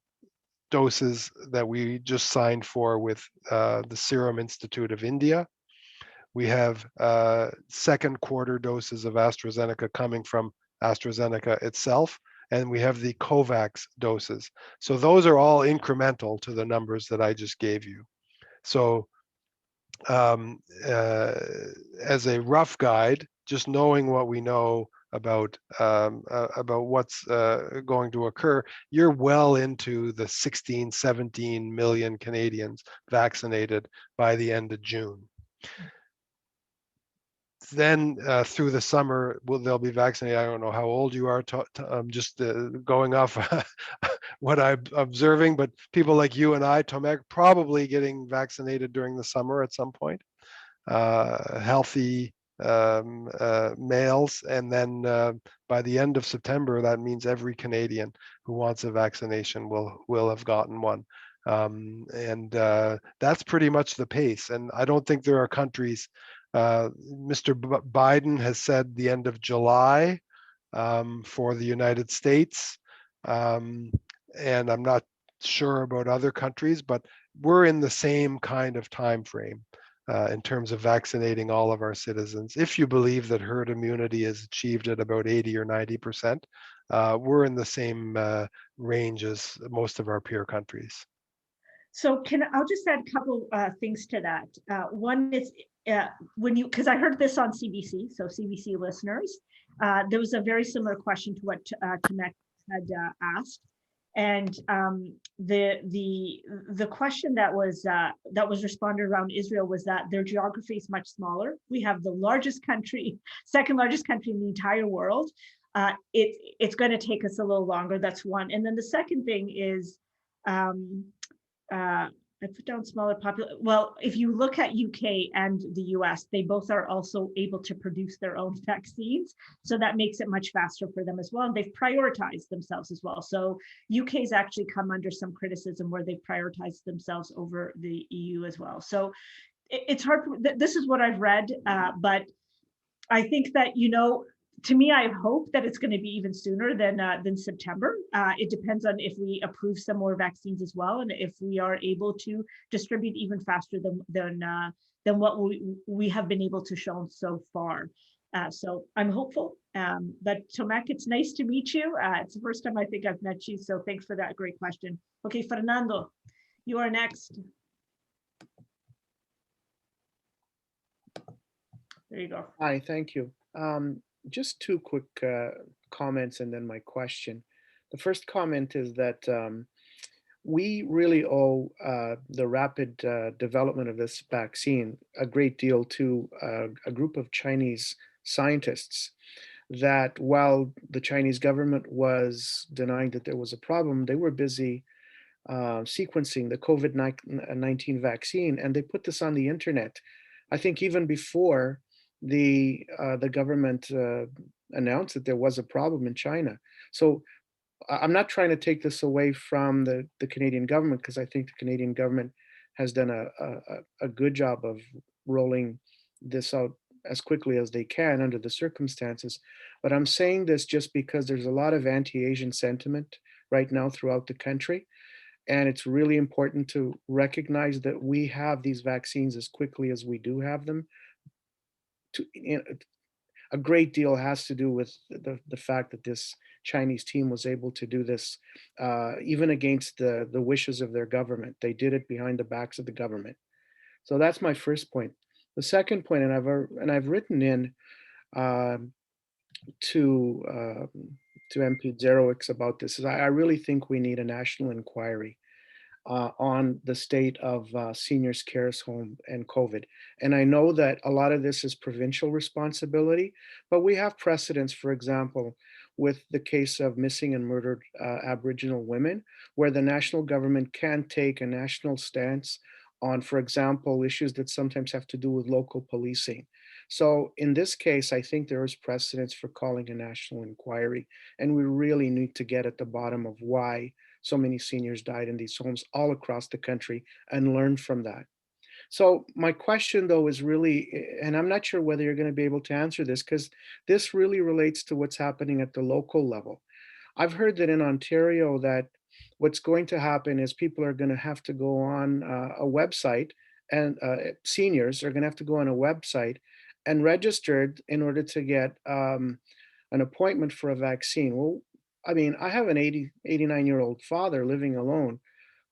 doses that we just signed for with the Serum Institute of India. We have second quarter doses of AstraZeneca coming from AstraZeneca itself, and we have the COVAX doses. So those are all incremental to the numbers that I just gave you. So as a rough guide, just knowing what we know about what's going to occur, you're well into the 16, 17 million Canadians vaccinated by the end of June. Then through the summer, they'll be vaccinated. I don't know how old you are. I'm just going off what I'm observing, but people like you and I, Tomek, probably getting vaccinated during the summer at some point. Healthy males, and then by the end of September, that means every Canadian who wants a vaccination will have gotten one. And that's pretty much the pace. And I don't think there are countries. Mr. Biden has said the end of July for the United States. And I'm not sure about other countries, but we're in the same kind of time frame in terms of vaccinating all of our citizens. If you believe that herd immunity is achieved at about 80 or 90%, we're in the same range as most of our peer countries. So I'll just add a couple things to that. One is because I heard this on CBC, so CBC listeners, there was a very similar question to what Tomek had asked. And the question that was responded around Israel was that their geography is much smaller. We have the largest country, second largest country in the entire world. It's going to take us a little longer. That's one. And then the second thing is, I put down smaller population. Well, if you look at UK and the US, they both are also able to produce their own vaccines. So that makes it much faster for them as well. And they've prioritized themselves as well. So UK's actually come under some criticism where they've prioritized themselves over the EU as well. So it's hard. This is what I've read, but I think that, to me, I hope that it's going to be even sooner than September. It depends on if we approve some more vaccines as well, and if we are able to distribute even faster than what we have been able to show so far. So I'm hopeful. But Tomek, it's nice to meet you. It's the first time I think I've met you, so thanks for that great question. Okay, Fernando, you are next. There you go. Hi, thank you. Just two quick comments and then my question. The first comment is that we really owe the rapid development of this vaccine a great deal to a group of Chinese scientists that, while the Chinese government was denying that there was a problem, they were busy sequencing the COVID-19 vaccine, and they put this on the internet, I think even before the government announced that there was a problem in China. So I'm not trying to take this away from the Canadian government, because I think the Canadian government has done a good job of rolling this out as quickly as they can under the circumstances. But I'm saying this just because there's a lot of anti-Asian sentiment right now throughout the country. And it's really important to recognize that we have these vaccines as quickly as we do have them. A great deal has to do with the fact that this Chinese team was able to do this even against the wishes of their government. They did it behind the backs of the government. So that's my first point. The second point, and I've written in to MP Zerowicz about this, is I really think we need a national inquiry on the state of seniors' cares home and COVID. And I know that a lot of this is provincial responsibility, but we have precedents, for example, with the case of missing and murdered Aboriginal women, where the national government can take a national stance on, for example, issues that sometimes have to do with local policing. So in this case, I think there is precedence for calling a national inquiry, and we really need to get at the bottom of why so many seniors died in these homes all across the country and learn from that. So my question, though, is really, and I'm not sure whether you're going to be able to answer this, because this really relates to what's happening at the local level. I've heard that in Ontario that what's going to happen is people are going to have to go on a website, and seniors are going to have to go on a website and register in order to get an appointment for a vaccine. Well, I mean, I have an 89-year-old father living alone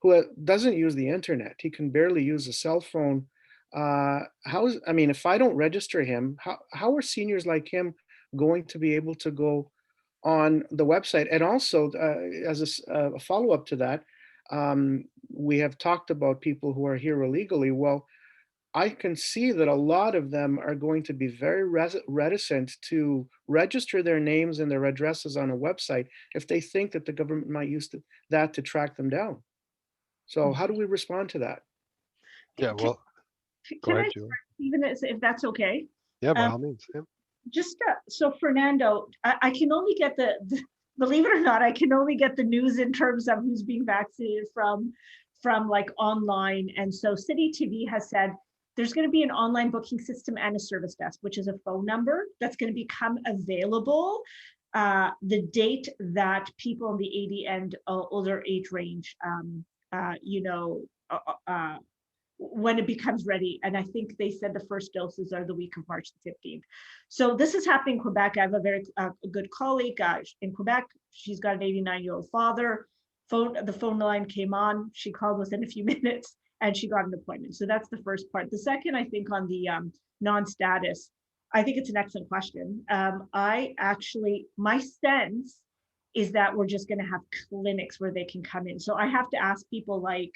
who doesn't use the internet. He can barely use a cell phone. I mean, if I don't register him, how are seniors like him going to be able to go on the website? And also, as a follow-up to that, we have talked about people who are here illegally. Well, I can see that a lot of them are going to be very reticent to register their names and their addresses on a website if they think that the government might use that to track them down. So how do we respond to that? Yeah, well, go Can ahead, I, Julie. even if that's okay? Yeah, by Um, all means. Yeah. Just so Fernando, I can only get believe it or not, I can only get the news in terms of who's being vaccinated from like online. And so City TV has said there's going to be an online booking system and a service desk, which is a phone number that's going to become available the date that people in the 80 and older age range, when it becomes ready. And I think they said the first doses are the week of March the 15th. So this is happening in Quebec. I have a very good colleague in Quebec. She's got an 89-year-old father. The phone line came on. She called within a few minutes and she got an appointment. So that's the first part. The second, I think on the non-status, I think it's an excellent question. My sense is that we're just going to have clinics where they can come in. So I have to ask people like,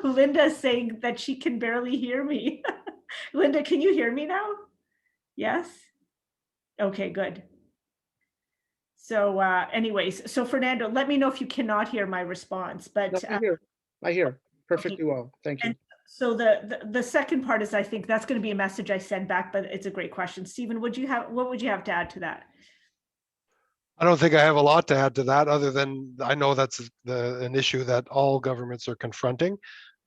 Linda's saying that she can barely hear me. Linda, can you hear me now? Yes? Okay, good. So anyways, so Fernando, let me know if you cannot hear my response, but No, I hear perfectly well. Thank you. And so the second part is, I think that's going to be a message I send back, but it's a great question. Stephen, what would you have to add to that? I don't think I have a lot to add to that, other than I know that's an issue that all governments are confronting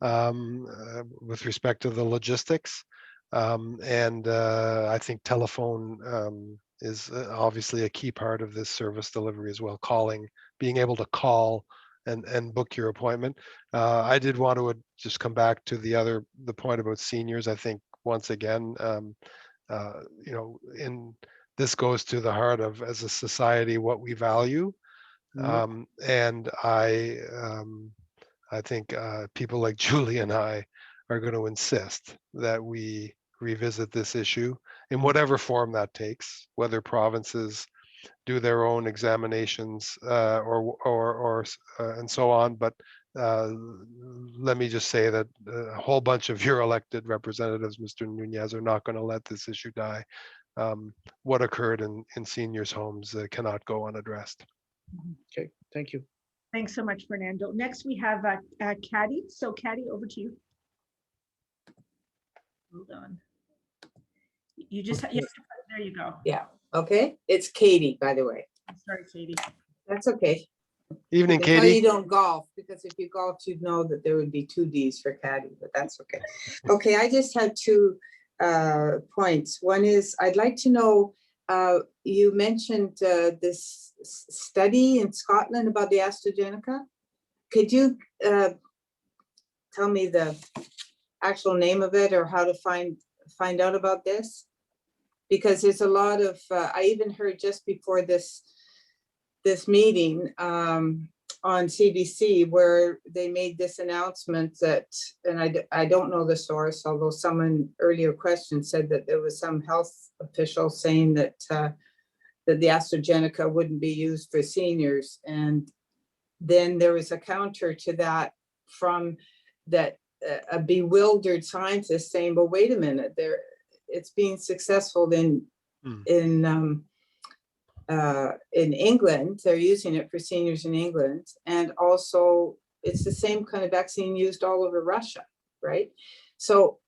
with respect to the logistics. I think telephone is obviously a key part of this service delivery as well. Being able to call and book your appointment. I did want to just come back to the point about seniors. I think once again, this goes to the heart of, as a society, what we value. And I think people like Julie and I are going to insist that we revisit this issue in whatever form that takes, whether provinces do their own examinations or and so on. But let me just say that a whole bunch of your elected representatives, Mr. Nunez, are not going to let this issue die. What occurred in seniors' homes cannot go unaddressed. Okay, thank you. Thanks so much, Fernando. Next, we have Caddy. So Caddy, over to you. Hold on. You just, there you go. Yeah, okay. It's Katie, by the way. Sorry, Katie. That's okay. Evening, That's why Katie. you don't golf, because if you golf, you'd know that there would be 2 Ds for caddy, but that's okay. Okay, I just had 2 points. One is, I'd like to know, you mentioned this study in Scotland about the AstraZeneca. Could you tell me the actual name of it, or how to find out about this? Because there's a lot of, I even heard just before this meeting on CBC, where they made this announcement that, and I don't know the source, although someone earlier question said that there was some health official saying that that the AstraZeneca wouldn't be used for seniors. And then there was a counter to that from that a bewildered scientist saying, well, wait a minute, it's being successful in England. They're using it for seniors in England, and also it's the same kind of vaccine used all over Russia, right? So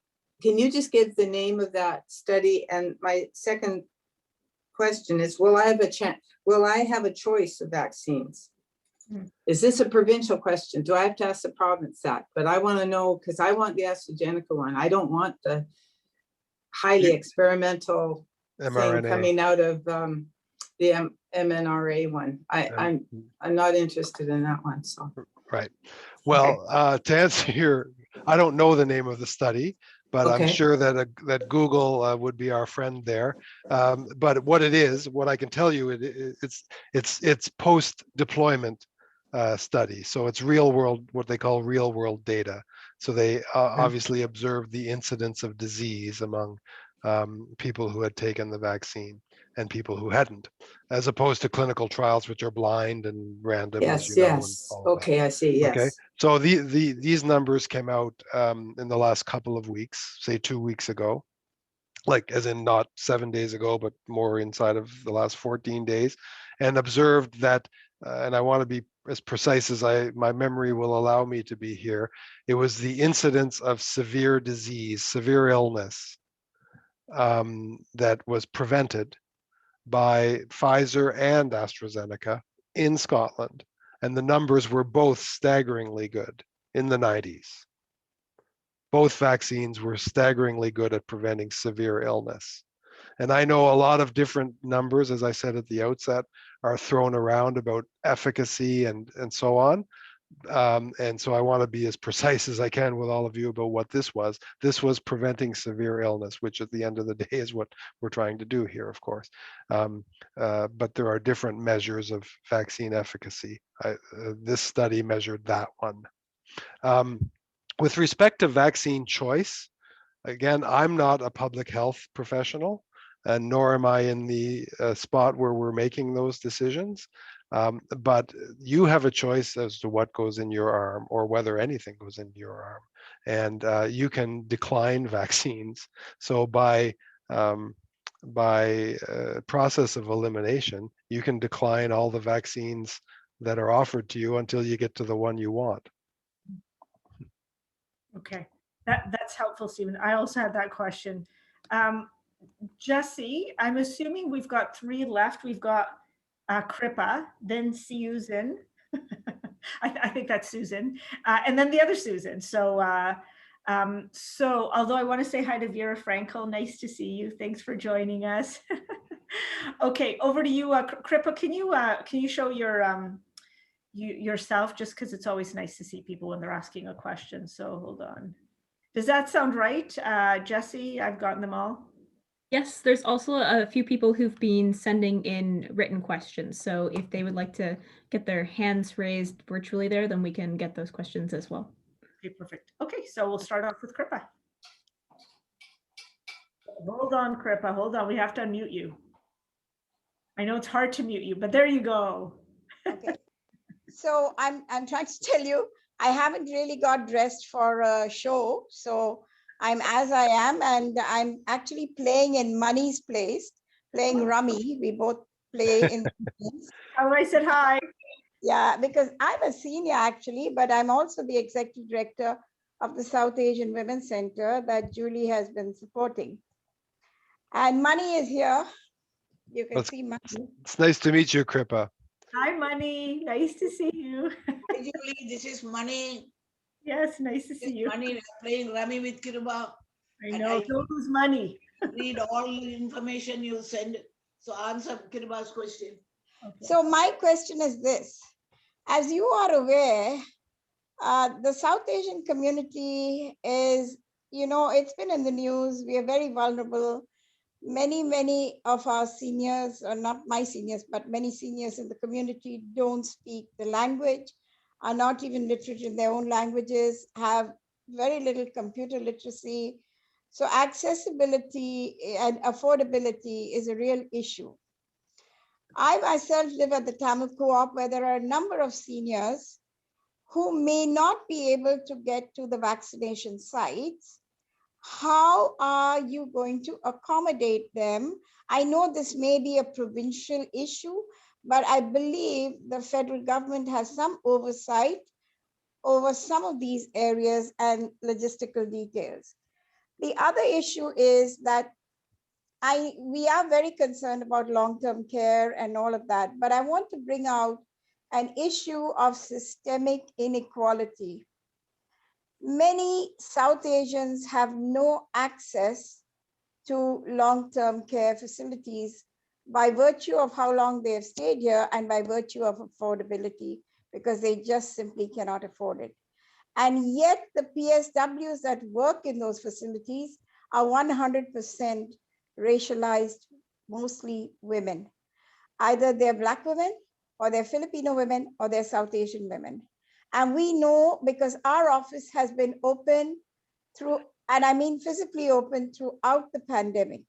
can you just give the name of that study? And my second question is, will I have a choice of vaccines? Is this a provincial question? Do I have to ask the province that? But I want to know, because I want the AstraZeneca one. I don't want the highly experimental thing coming out of the MNRA one. I'm not interested in that one. So right. Well, to answer I don't know the name of the study, but I'm sure that that Google would be our friend there. But what I can tell you, it's post-deployment study. So it's real world, what they call real world data. So they obviously observed the incidence of disease among people who had taken the vaccine and people who hadn't, as opposed to clinical trials, which are blind and random, as Yes, you know. And yes. all of that. Okay, I see, Okay, yes. so these numbers came out in the last couple of weeks, say 2 weeks ago, like as in not 7 days ago, but more inside of the last 14 days, and observed that, and I want to be as precise as my memory will allow me to be here, it was the incidence of severe disease, severe illness that was prevented by Pfizer and AstraZeneca in Scotland. And the numbers were both staggeringly good in the 90s. Both vaccines were staggeringly good at preventing severe illness. And I know a lot of different numbers, as I said at the outset, are thrown around about efficacy and so on. And so I want to be as precise as I can with all of you about what this was. This was preventing severe illness, which at the end of the day is what we're trying to do here, of course. But there are different measures of vaccine efficacy. This study measured that one. With respect to vaccine choice, again, I'm not a public health professional, and nor am I in the spot where we're making those decisions. But you have a choice as to what goes in your arm or whether anything goes in your arm. And you can decline vaccines. So by process of elimination, you can decline all the vaccines that are offered to you until you get to the one you want. Okay, that's helpful, Stephen. I also had that question. Jesse, I'm assuming we've got 3 left. We've got Kripa, then Susan. I think that's Susan, and then the other Susan. So although I want to say hi to Vera Frankel, nice to see you. Thanks for joining us. Okay, over to you, Kripa. Can you show your yourself, just because it's always nice to see people when they're asking a question. So hold on. Does that sound right, Jesse? I've gotten them all. Yes, there's also a few people who've been sending in written questions. So if they would like to get their hands raised virtually there, then we can get those questions as well. Okay, perfect. Okay, so we'll start off with Kripa. Hold on, Kripa, hold on. We have to unmute you. I know it's hard to mute you, but there you go. Okay. So I'm trying to tell you, I haven't really got dressed for a show. So I'm as I am, and I'm actually playing in Money's place, playing rummy. We both play in the games. Oh, I said hi. Yeah, because I'm a senior actually, but I'm also the executive director of the South Asian Women's Center that Julie has been supporting. And Money is here. You can see Money. It's nice to meet you, Kripa. Hi, Money. Nice to see you. Hi, Julie. This is Money. Yes, nice to see you. Money playing rummy with Kiruba. I know. So who's Money? Read all the information you send. So answer Kiruba's question. Okay. So my question is this. As you are aware, the South Asian community is, it's been in the news. We are very vulnerable. Many of our seniors, or not my seniors, but many seniors in the community don't speak the language, are not even literate in their own languages, have very little computer literacy. So accessibility and affordability is a real issue. I myself live at the Tamil Co-op, where there are a number of seniors who may not be able to get to the vaccination sites. How are you going to accommodate them? I know this may be a provincial issue, but I believe the federal government has some oversight over some of these areas and logistical details. The other issue is that we are very concerned about long-term care and all of that, but I want to bring out an issue of systemic inequality. Many South Asians have no access to long-term care facilities by virtue of how long they have stayed here and by virtue of affordability, because they just simply cannot afford it. And yet the PSWs that work in those facilities are 100% racialized, mostly women. Either they're Black women or they're Filipino women, or they're South Asian women. And we know because our office has been open through, and I mean physically open throughout the pandemic.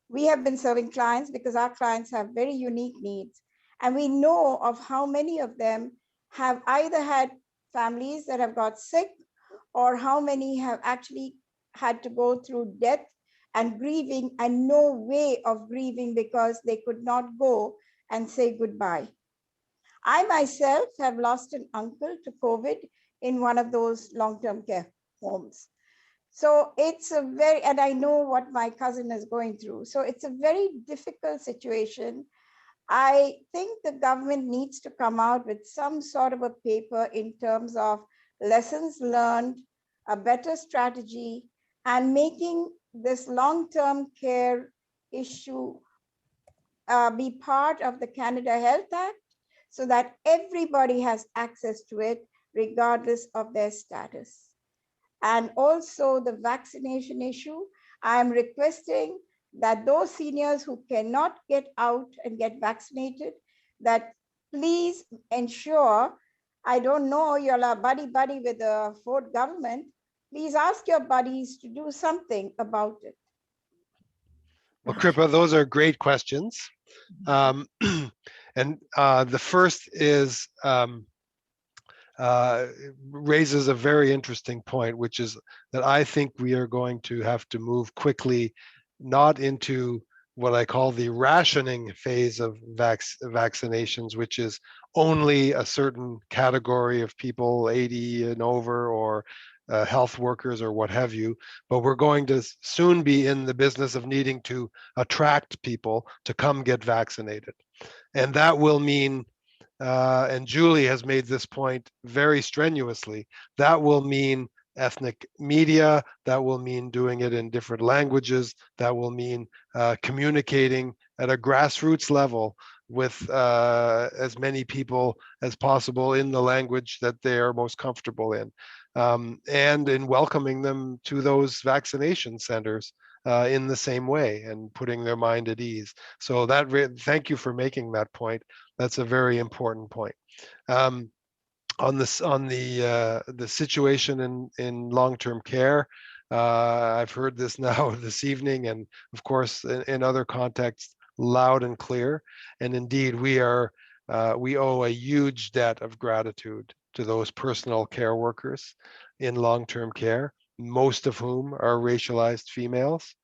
We have been serving clients because our clients have very unique needs. And we know of how many of them have either had families that have got sick, or how many have actually had to go through death and grieving and no way of grieving because they could not go and say goodbye. I myself have lost an uncle to COVID in one of those long-term care homes. So it's a very, and I know what my cousin is going through. So it's a very difficult situation. I think the government needs to come out with some sort of a paper in terms of lessons learned, a better strategy, and making this long-term care issue be part of the Canada Health Act so that everybody has access to it regardless of their status. And also the vaccination issue, I'm requesting that those seniors who cannot get out and get vaccinated, that please ensure, I don't know, you're a buddy with the Ford government, please ask your buddies to do something about it. Well, Kripa, those are great questions. And the first is, raises a very interesting point, which is that I think we are going to have to move quickly, not into what I call the rationing phase of vaccinations, which is only a certain category of people 80 and over, or health workers or what have you, but we're going to soon be in the business of needing to attract people to come get vaccinated. And that will mean, and Julie has made this point very strenuously, that will mean ethnic media, that will mean doing it in different languages, that will mean communicating at a grassroots level with as many people as possible in the language that they are most comfortable in, and in welcoming them to those vaccination centers in the same way and putting their mind at ease. So that, thank you for making that point. That's a very important point. On the situation in long-term care, I've heard this now this evening, and of course in other contexts, loud and clear. And indeed, we owe a huge debt of gratitude to those personal care workers in long-term care, most of whom are racialized females,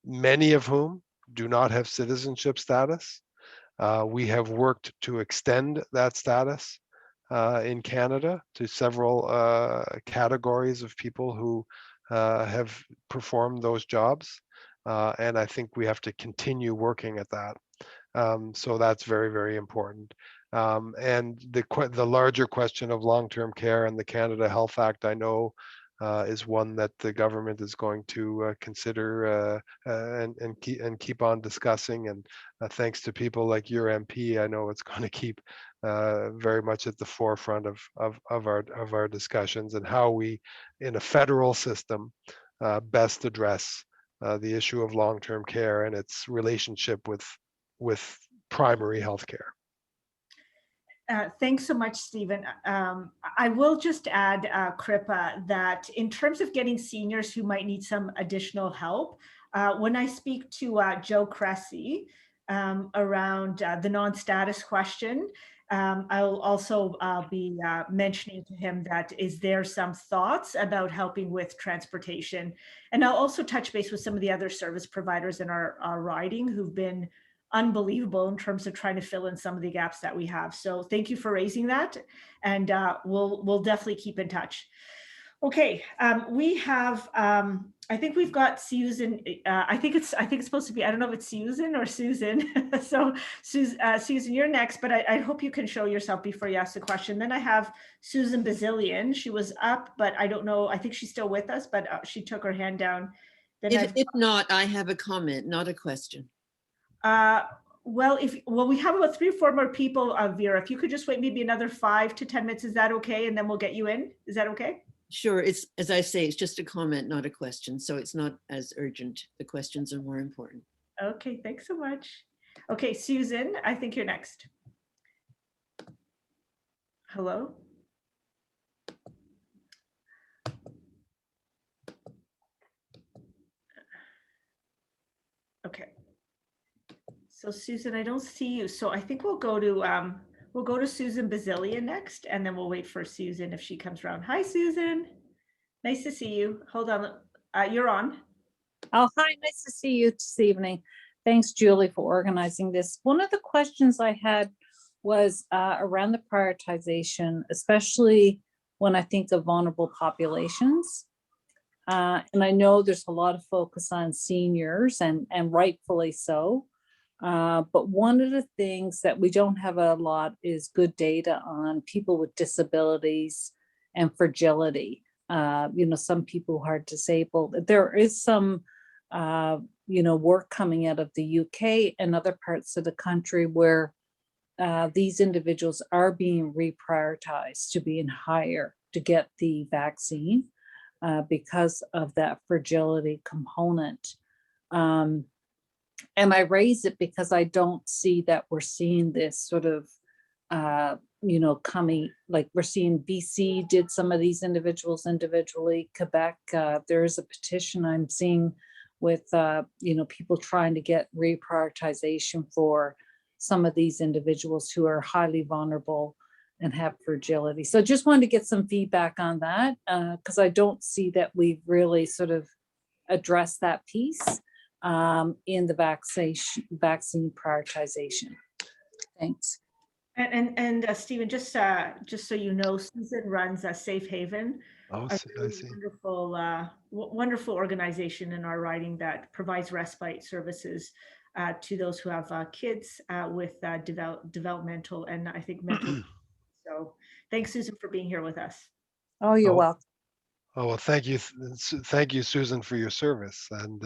many of whom do not have citizenship status. We have worked to extend that status in Canada to several categories of people who have performed those jobs. And I think we have to continue working at that. So that's very, very important. And the larger question of long-term care and the Canada Health Act, I know, is one that the government is going to consider and keep on discussing. And thanks to people like your MP, I know it's going to keep very much at the forefront of our discussions, and how we, in a federal system, best address the issue of long-term care and its relationship with primary health care. Thanks so much, Stephen. I will just add, Kripa, that in terms of getting seniors who might need some additional help, when I speak to Joe Cressy around the non-status question, I'll also be mentioning to him that, is there some thoughts about helping with transportation? And I'll also touch base with some of the other service providers in our riding who've been unbelievable in terms of trying to fill in some of the gaps that we have. So thank you for raising that, and we'll definitely keep in touch. Okay, we have, I think we've got Susan. I think it's supposed to be, I don't know if it's Susan or Susan. So Susan, you're next, but I hope you can show yourself before you ask the question. Then I have Susan Bazillion. She was up, but I don't know, I think she's still with us, but she took her hand down. Then if not, I have a comment, not a question. Well, we have about 3 or 4 more people, Vera. If you could just wait maybe another 5 to 10 minutes, is that okay? And then we'll get you in. Is that okay? Sure. It's, as I say, it's just a comment, not a question. So it's not as urgent. The questions are more important. Okay, thanks so much. Okay, Susan, I think you're next. Hello? Okay. So Susan, I don't see you. So I think we'll go to Susan Bazilia next, and then we'll wait for Susan if she comes around. Hi, Susan. Nice to see you. Hold on. You're on. Oh, hi, nice to see you this evening. Thanks, Julie, for organizing this. One of the questions I had was around the prioritization, especially when I think of vulnerable populations. And I know there's a lot of focus on seniors and rightfully so. But one of the things that we don't have a lot is good data on people with disabilities and fragility. Some people who are disabled. There is some, work coming out of the UK and other parts of the country where these individuals are being reprioritized to be in higher to get the vaccine because of that fragility component. And I raise it because I don't see that we're seeing this sort of, coming, like we're seeing BC did some of these individuals individually. Quebec, there is a petition I'm seeing with, people trying to get reprioritization for some of these individuals who are highly vulnerable and have fragility. So just wanted to get some feedback on that because I don't see that we've really sort of addressed that piece in the vaccine prioritization. Thanks. And Stephen, just so you know, Susan runs a Safe Haven. Oh, A I really see. wonderful organization in our riding that provides respite services to those who have kids with developmental and I think mental. So thanks, Susan, for being here with us. Oh, you're welcome. Oh, well, thank you, Susan, for your service. And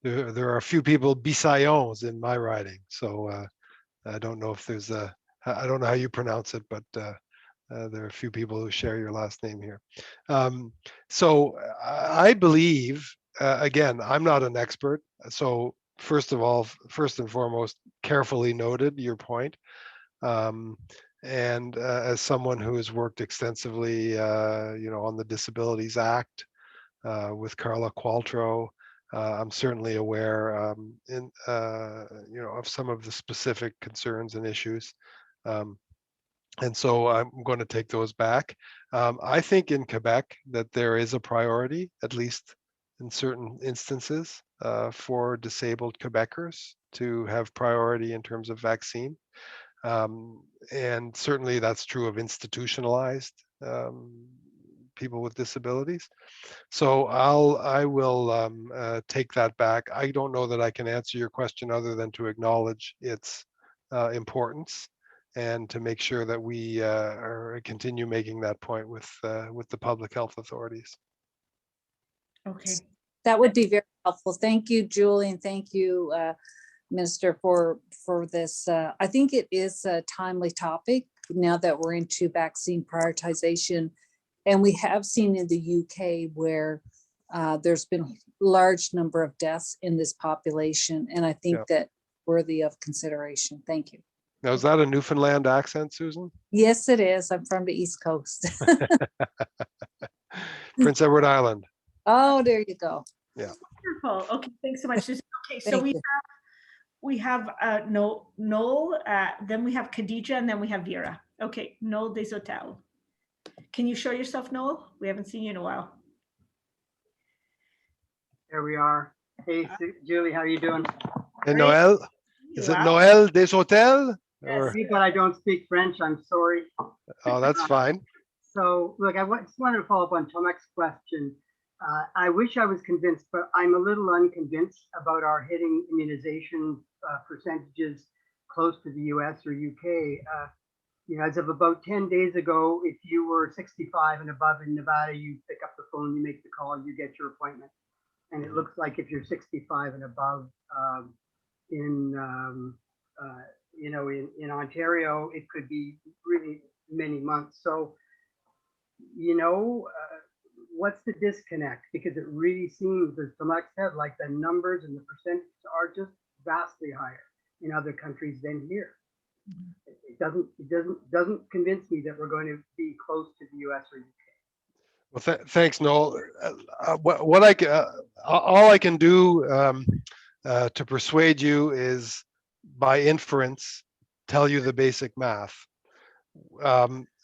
there are a few people Bisayons in my riding, so I don't know if there's I don't know how you pronounce it, but there are a few people who share your last name here. So I believe, again, I'm not an expert. So first and foremost, carefully noted your point. And as someone who has worked extensively, on the Disabilities Act with Carla Qualtrough, I'm certainly aware of some of the specific concerns and issues. And so I'm going to take those back. I think in Quebec that there is a priority, at least in certain instances, for disabled Quebecers to have priority in terms of vaccine. And certainly that's true of institutionalized people with disabilities. So I will take that back. I don't know that I can answer your question other than to acknowledge its importance and to make sure that we continue making that point with the public health authorities. Okay. That would be very helpful. Thank you, Julie, and thank you, Minister, for this. I think it is a timely topic now that we're into vaccine prioritization. And we have seen in the UK where there's been large number of deaths in this population. And I think that worthy of consideration. Thank you. Now, is that a Newfoundland accent, Susan? Yes, it is. I'm from the East Coast. Prince Edward Island. Oh, there you go. Yeah. Wonderful. Okay, thanks so much, Susan. Okay, so Thank we have Noel, then we have Khadija, and then we have Vera. Okay, Noel Deshotel. Can you show yourself, Noel? We haven't seen you in a while. There we are. Hey, Julie, how are you doing? Hey, Noel. Is it Noel Deshotel? Yes, but I don't speak French. I'm sorry. Oh, that's fine. So, look, I just wanted to follow up on Tomek's question. I wish I was convinced, but I'm a little unconvinced about our hitting immunization percentages close to the US or UK. As of about 10 days ago, if you were 65 and above in Nevada, you pick up the phone, you make the call, you get your appointment. And it looks like if you're 65 and above in Ontario, it could be really many months. So, what's the disconnect? Because it really seems, as Tomek said, like the numbers and the percentages are just vastly higher in other countries than here. It doesn't convince me that we're going to be close to the US or UK. Well, thanks, Noel. What all I can do to persuade you is by inference, tell you the basic math.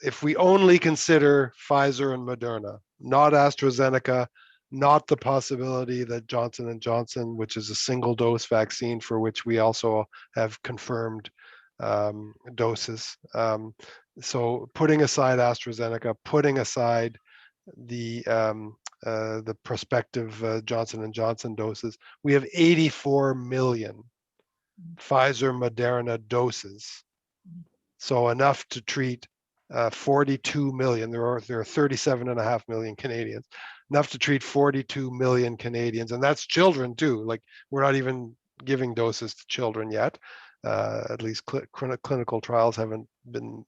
If we only consider Pfizer and Moderna, not AstraZeneca, not the possibility that Johnson & Johnson, which is a single dose vaccine for which we also have confirmed doses. So putting aside AstraZeneca, putting aside the prospective Johnson & Johnson doses, we have 84 million Pfizer Moderna doses. So enough to treat 42 million. There are 37.5 million Canadians, enough to treat 42 million Canadians, and that's children too. Like, we're not even giving doses to children yet. At least clinical trials haven't been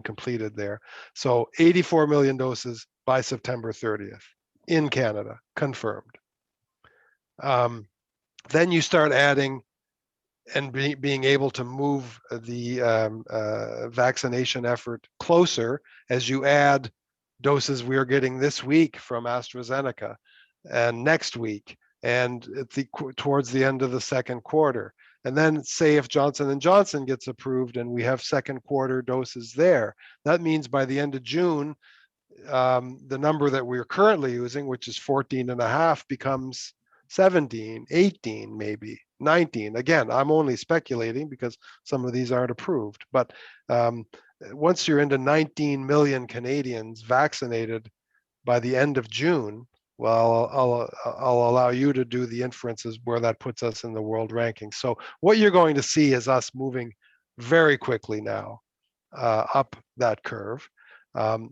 completed there. So 84 million doses by September 30th in Canada, confirmed. Then you start adding and being able to move the vaccination effort closer as you add doses we are getting this week from AstraZeneca and next week and towards the end of the second quarter. And then say if Johnson & Johnson gets approved and we have second quarter doses there, that means by the end of June, the number that we're currently using, which is 14.5, becomes 17, 18, maybe 19. Again, I'm only speculating because some of these aren't approved. But once you're into 19 million Canadians vaccinated by the end of June, well, I'll allow you to do the inferences where that puts us in the world rankings. So what you're going to see is us moving very quickly now up that curve.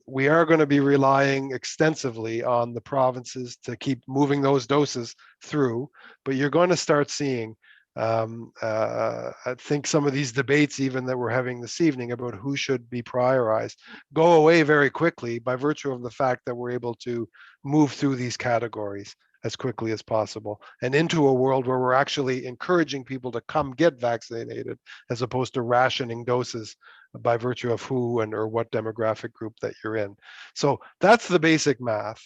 We are going to be relying extensively on the provinces to keep moving those doses through, but you're going to start seeing, I think some of these debates even that we're having this evening about who should be prioritized go away very quickly by virtue of the fact that we're able to move through these categories as quickly as possible and into a world where we're actually encouraging people to come get vaccinated as opposed to rationing doses by virtue of who and or what demographic group that you're in. So that's the basic math.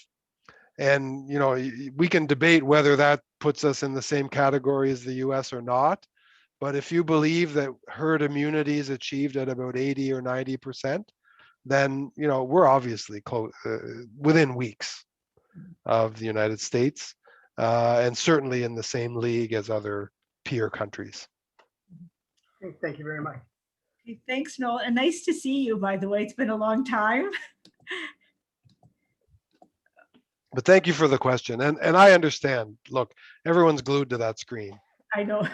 And we can debate whether that puts us in the same category as the US or not. But if you believe that herd immunity is achieved at about 80 or 90%, then we're obviously close within weeks of the United States, and certainly in the same league as other peer countries. Thank you very much. Okay, thanks, Noel. And nice to see you, by the way. It's been a long time. But thank you for the question. And I understand. Look, everyone's glued to that screen. I know.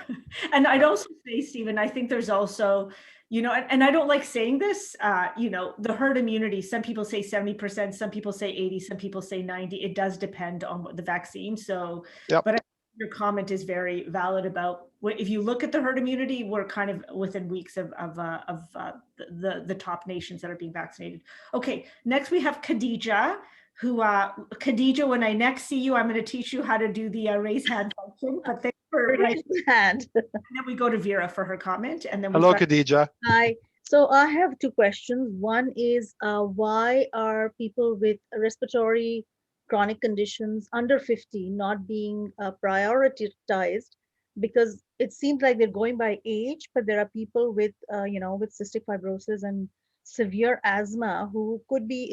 And I'd also say, Stephen, I think there's also, and I don't like saying this, the herd immunity, some people say 70%, some people say 80, some people say 90. It does depend on the vaccine. So, yep. But I think your comment is very valid about if you look at the herd immunity, we're kind of within weeks of the top nations that are being vaccinated. Okay, next we have Khadija. Khadija, when I next see you, I'm going to teach you how to do the raise hand function. But thanks for raise hand. And then we go to Vera for her comment, and then hello, Khadija. Hi. So I have two questions. One is why are people with respiratory chronic conditions under 50 not being prioritized? Because it seems like they're going by age, but there are people with with cystic fibrosis and severe asthma who could be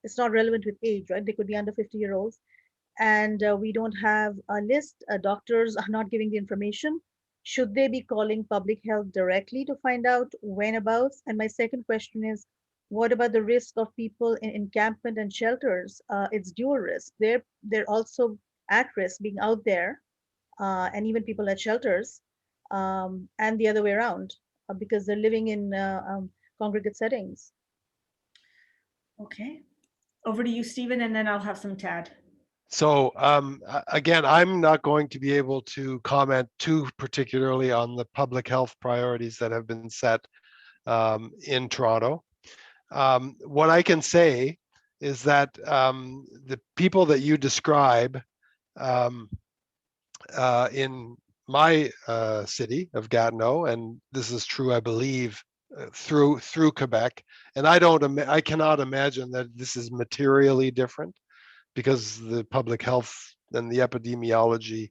it's not relevant with age, right? They could be under 50-year-olds. And we don't have a list. Doctors are not giving the information. Should they be calling public health directly to find out whenabouts? And my second question is, what about the risk of people in encampment and shelters? It's dual risk. They're also at risk being out there, and even people at shelters, and the other way around, because they're living in congregate settings. Okay. Over to you, Stephen, and then I'll have some Tad. So again, I'm not going to be able to comment too particularly on the public health priorities that have been set in Toronto. What I can say is that the people that you describe in my city of Gatineau, and this is true, I believe, through Quebec, and I cannot imagine that this is materially different, because the public health and the epidemiology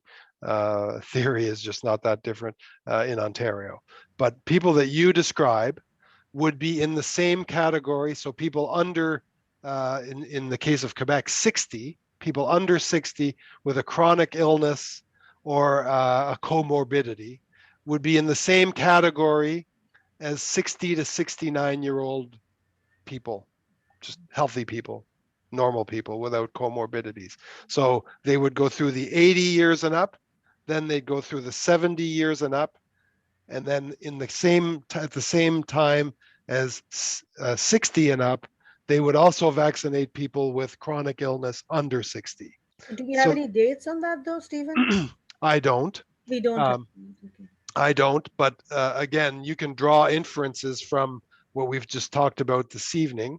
theory is just not that different in Ontario. But people that you describe would be in the same category. So people under, in the case of Quebec, 60, people under 60 with a chronic illness or a comorbidity would be in the same category as 60 to 69-year-old people, just healthy people, normal people without comorbidities. So they would go through the 80 years and up, then they'd go through the 70 years and up, and then in the same at the same time as 60 and up, they would also vaccinate people with chronic illness under 60. Do we have any dates on that though, Stephen? I don't. We don't. Okay. I don't, but again, you can draw inferences from what we've just talked about this evening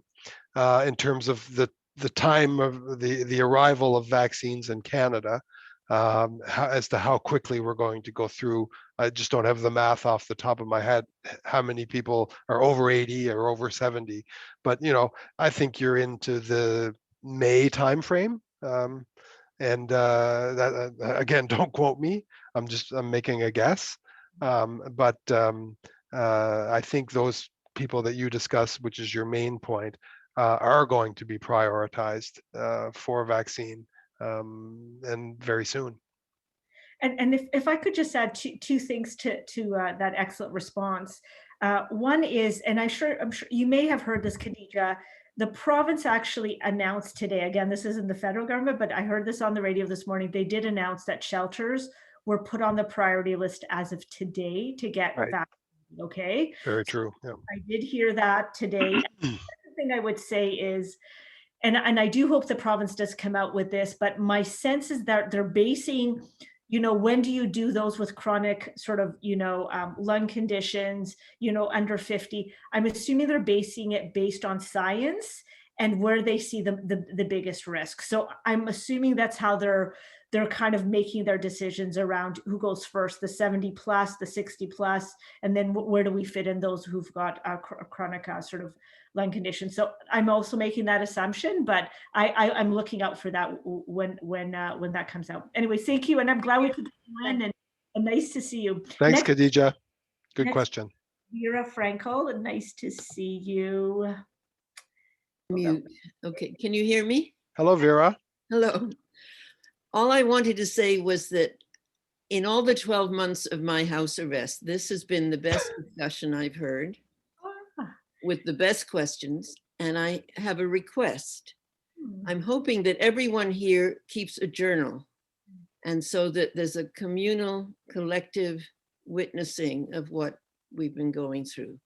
in terms of the time of the arrival of vaccines in Canada, as to how quickly we're going to go through. I just don't have the math off the top of my head, how many people are over 80 or over 70, but I think you're into the May timeframe. And that, again, don't quote me. I'm making a guess. But I think those people that you discuss, which is your main point, are going to be prioritized for vaccine, and very soon. And if I could just add two things to that excellent response. One is, and I'm sure you may have heard this, Khadija, the province actually announced today, again, this isn't the federal government, but I heard this on the radio this morning, they did announce that shelters were put on the priority list as of today to get vaccinated, okay? Very true, yeah. I did hear that today. The thing I would say is, and I do hope the province does come out with this, but my sense is that they're basing, when do you do those with chronic sort of, lung conditions, under 50? I'm assuming they're basing it based on science and where they see the biggest risk. So I'm assuming that's how they're kind of making their decisions around who goes first, the 70 plus, the 60 plus, and then where do we fit in those who've got a chronic sort of lung condition. So I'm also making that assumption, but I'm looking out for that when that comes out. Anyway, thank you, and I'm glad we could come in, and nice to see you. Thanks, Khadija. Good question. Vera Frankel, nice to see you. Mute. Okay, can you hear me? Hello, Vera. Hello. All I wanted to say was that in all the 12 months of my house arrest, this has been the best discussion I've heard, with the best questions, and I have a request. I'm hoping that everyone here keeps a journal, and so that there's a communal, collective witnessing of what we've been going through.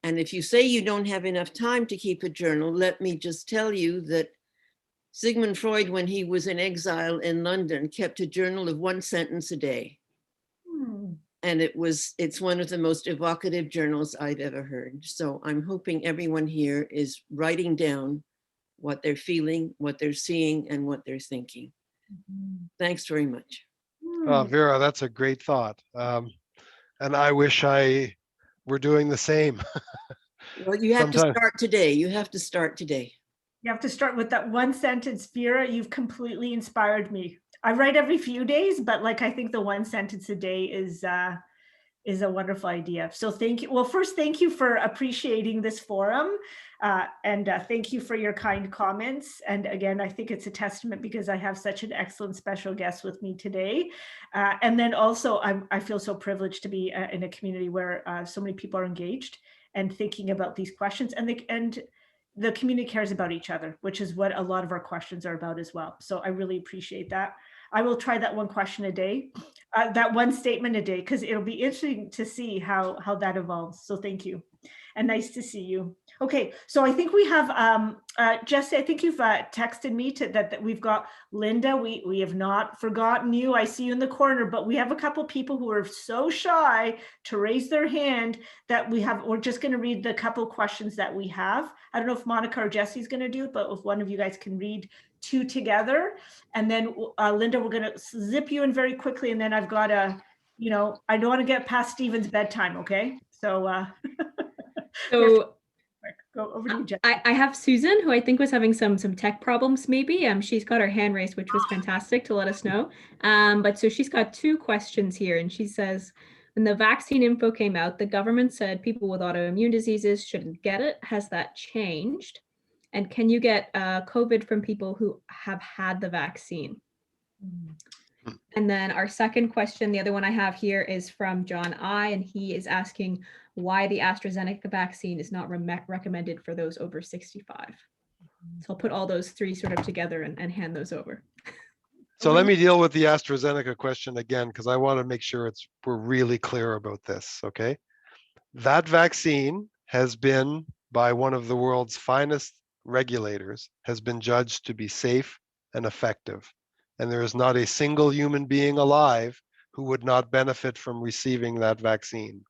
And if you say you don't have enough time to keep a journal, let me just tell you that Sigmund Freud, when he was in exile in London, kept a journal of 1 sentence a day. And it's one of the most evocative journals I've ever heard. So I'm hoping everyone here is writing down what they're feeling, what they're seeing, and what they're thinking. Thanks very much. Vera, that's a great thought. And I wish I were doing the same. Well, you have to start today. You have to start today. You have to start with that 1 sentence, Vera. You've completely inspired me. I write every few days, but I think the 1 sentence a day is a wonderful idea. So thank you. Well, first, thank you for appreciating this forum, and thank you for your kind comments. And again, I think it's a testament because I have such an excellent special guest with me today. And then also, I feel so privileged to be in a community where so many people are engaged and thinking about these questions, and the community cares about each other, which is what a lot of our questions are about as well. So I really appreciate that. I will try that 1 question a day, that 1 statement a day, because it'll be interesting to see how that evolves. So thank you, and nice to see you. Okay, so I think we have, Jesse, I think you've texted me that we've got Linda. We have not forgotten you. I see you in the corner, but we have a couple people who are so shy to raise their hand that we're just going to read the couple questions that we have. I don't know if Monica or Jesse's going to do it, but if one of you guys can read 2 together. And then Linda, we're going to zip you in very quickly. And then I've got I don't want to get past Stephen's bedtime. Okay. So So Go over to you, Jen. I have Susan, who I think was having some tech problems maybe. She's got her hand raised, which was fantastic to let us know. But so she's got two questions here, and she says, when the vaccine info came out, the government said people with autoimmune diseases shouldn't get it. Has that changed? And can you get COVID from people who have had the vaccine? And then our second question, the other one I have here is from John I, and he is asking why the AstraZeneca vaccine is not recommended for those over 65. So I'll put all those three sort of together and hand those over. So let me deal with the AstraZeneca question again, because I want to make sure we're really clear about this, okay? That vaccine has been, by one of the world's finest regulators, has been judged to be safe and effective. And there is not a single human being alive who would not benefit from receiving that vaccine.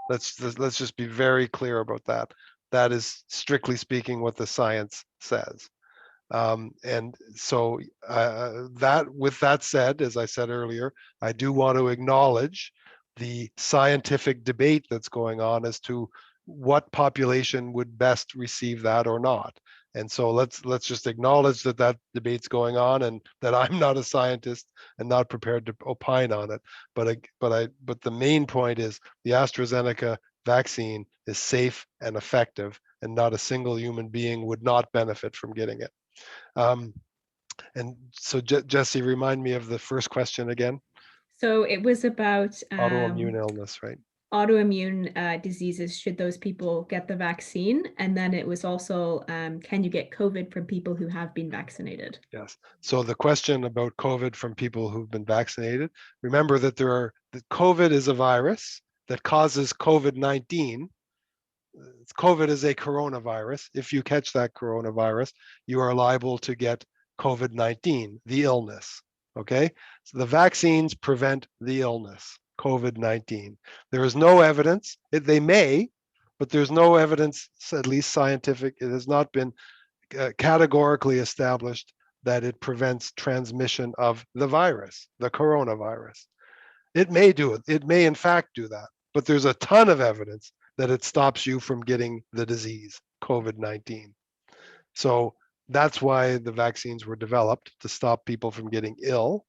Let's just be very clear about that. That is, strictly speaking, what the science says. And so with that said, as I said earlier, I do want to acknowledge the scientific debate that's going on as to what population would best receive that or not. And so let's just acknowledge that debate's going on, and that I'm not a scientist and not prepared to opine on it. But the main point is the AstraZeneca vaccine is safe and effective, and not a single human being would not benefit from getting it. And so Jesse, remind me of the first question again. So it was about Autoimmune illness, right? Autoimmune diseases, should those people get the vaccine? And then it was also, can you get COVID from people who have been vaccinated? Yes. So the question about COVID from people who've been vaccinated, remember that COVID is a virus that causes COVID-19. COVID is a coronavirus. If you catch that coronavirus, you are liable to get COVID-19, the illness, okay? So the vaccines prevent the illness, COVID-19. There is no evidence, they may, but there's no evidence, at least scientific, it has not been categorically established that it prevents transmission of the virus, the coronavirus. It may do it, it may in fact do that, but there's a ton of evidence that it stops you from getting the disease, COVID-19. So that's why the vaccines were developed, to stop people from getting ill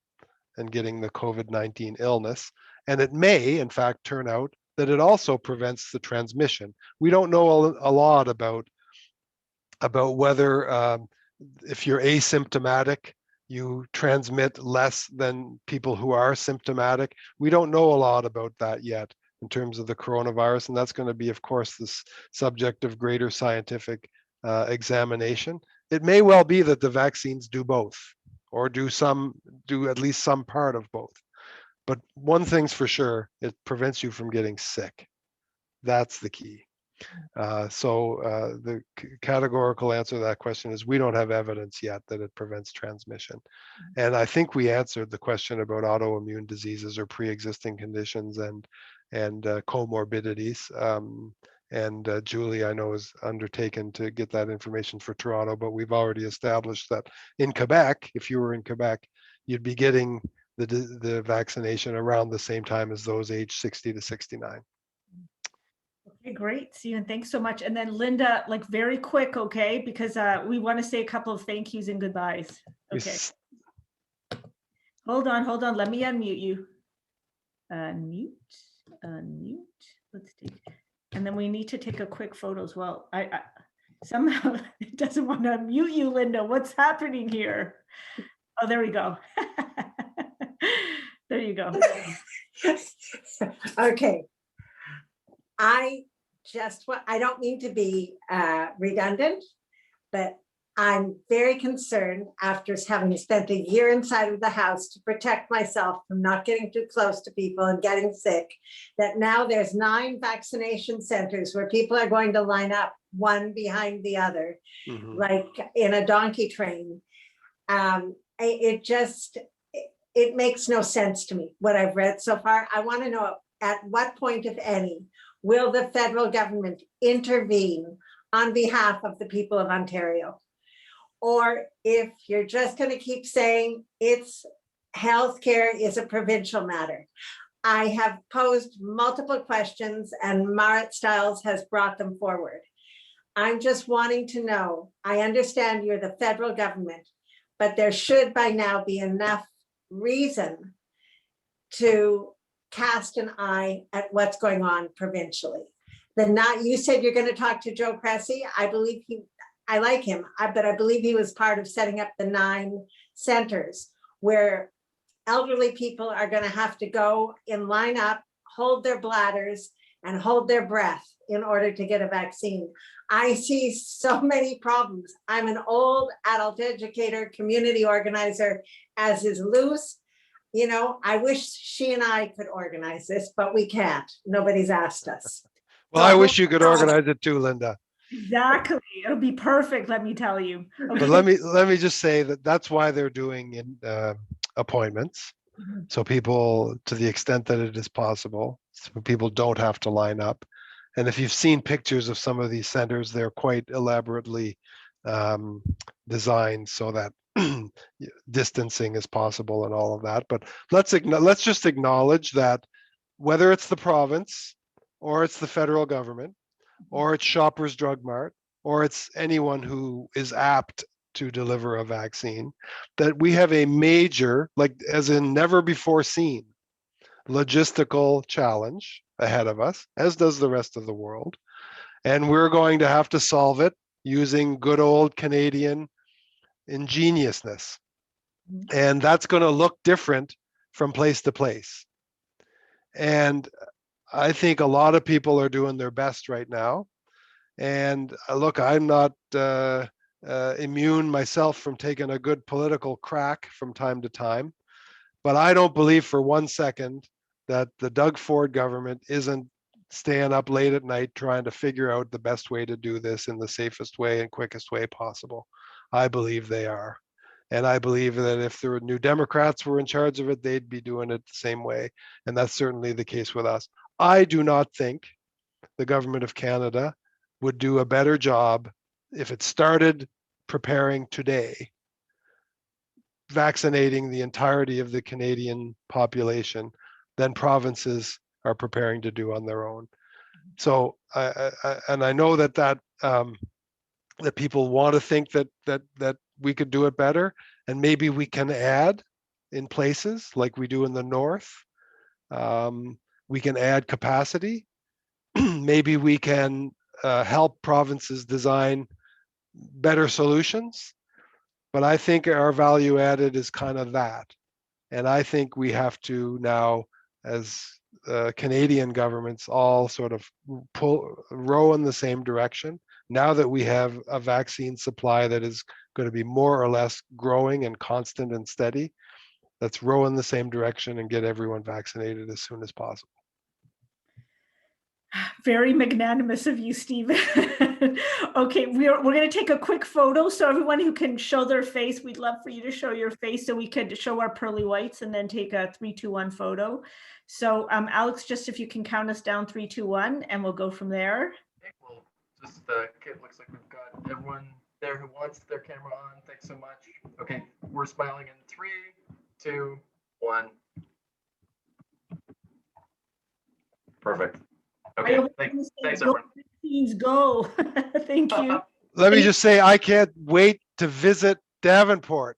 and getting the COVID-19 illness. And it may, in fact, turn out that it also prevents the transmission. We don't know a lot about whether if you're asymptomatic, you transmit less than people who are symptomatic. We don't know a lot about that yet in terms of the coronavirus, and that's going to be, of course, the subject of greater scientific examination. It may well be that the vaccines do both, or do at least some part of both. But one thing's for sure, it prevents you from getting sick. That's the key. So the categorical answer to that question is we don't have evidence yet that it prevents transmission. And I think we answered the question about autoimmune diseases or pre-existing conditions and comorbidities. And Julie, I know, is undertaken to get that information for Toronto, but we've already established that in Quebec, if you were in Quebec, you'd be getting the vaccination around the same time as those aged 60 to 69. Okay, great, Steven, thanks so much. And then Linda, like very quick, okay, because we want to say a couple of thank yous and goodbyes. Okay. Hold on, let me unmute you. Unmute. Let's take, and then we need to take a quick photo as well. I somehow it doesn't want to unmute you, Linda. What's happening here? Oh, there we go. There you go. Okay. I don't mean to be redundant, but I'm very concerned after having spent a year inside of the house to protect myself from not getting too close to people and getting sick, that now there's 9 vaccination centers where people are going to line up one behind the other, like in a donkey train. It makes no sense to me, what I've read so far. I want to know, at what point, if any, will the federal government intervene on behalf of the people of Ontario? Or if you're just going to keep saying it's healthcare is a provincial matter. I have posed multiple questions and Marit Stiles has brought them forward. I'm just wanting to know, I understand you're the federal government, but there should by now be enough reason to cast an eye at what's going on provincially. You said you're going to talk to Joe Cressy. I like him, but I believe he was part of setting up the 9 centers where elderly people are going to have to go in line up, hold their bladders and hold their breath in order to get a vaccine. I see so many problems. I'm an old adult educator, community organizer, as is Luce. You know, I wish she and I could organize this, but we can't. Nobody's asked us. Well, I wish you could organize it too, Linda. Exactly. It'll be perfect, let me tell you. Okay. But let me just say that that's why they're doing appointments. So people, to the extent that it is possible, so people don't have to line up. And if you've seen pictures of some of these centers, they're quite elaborately designed so that distancing is possible and all of that. But let's just acknowledge that whether it's the province or it's the federal government or it's Shoppers Drug Mart or it's anyone who is apt to deliver a vaccine, that we have a major, like as in never before seen, logistical challenge ahead of us, as does the rest of the world. And we're going to have to solve it using good old Canadian ingeniousness. And that's going to look different from place to place. And I think a lot of people are doing their best right now. And look, I'm not immune myself from taking a good political crack from time to time, but I don't believe for one second that the Doug Ford government isn't staying up late at night trying to figure out the best way to do this in the safest way and quickest way possible. I believe they are. And I believe that if the New Democrats were in charge of it, they'd be doing it the same way. And that's certainly the case with us. I do not think the government of Canada would do a better job if it started preparing today, vaccinating the entirety of the Canadian population than provinces are preparing to do on their own. So, I know that people want to think that we could do it better, and maybe we can add in places like we do in the north. We can add capacity. Maybe we can help provinces design better solutions. But I think our value added is kind of that. And I think we have to now, as Canadian governments, all sort of row in the same direction. Now that we have a vaccine supply that is going to be more or less growing and constant and steady, let's row in the same direction and get everyone vaccinated as soon as possible. Very magnanimous of you, Stephen. Okay, we're going to take a quick photo. So everyone who can show their face, we'd love for you to show your face so we could show our pearly whites and then take a 3, 2, 1 photo. So Alex, just if you can count us down 3, 2, 1, and we'll go from there. Okay, well, just it looks like we've got everyone there who wants their camera on. Thanks so much. Okay, we're smiling in 3, 2, 1. Perfect. Okay, thanks everyone. Please go. Thank you. Let me just say, I can't wait to visit Davenport.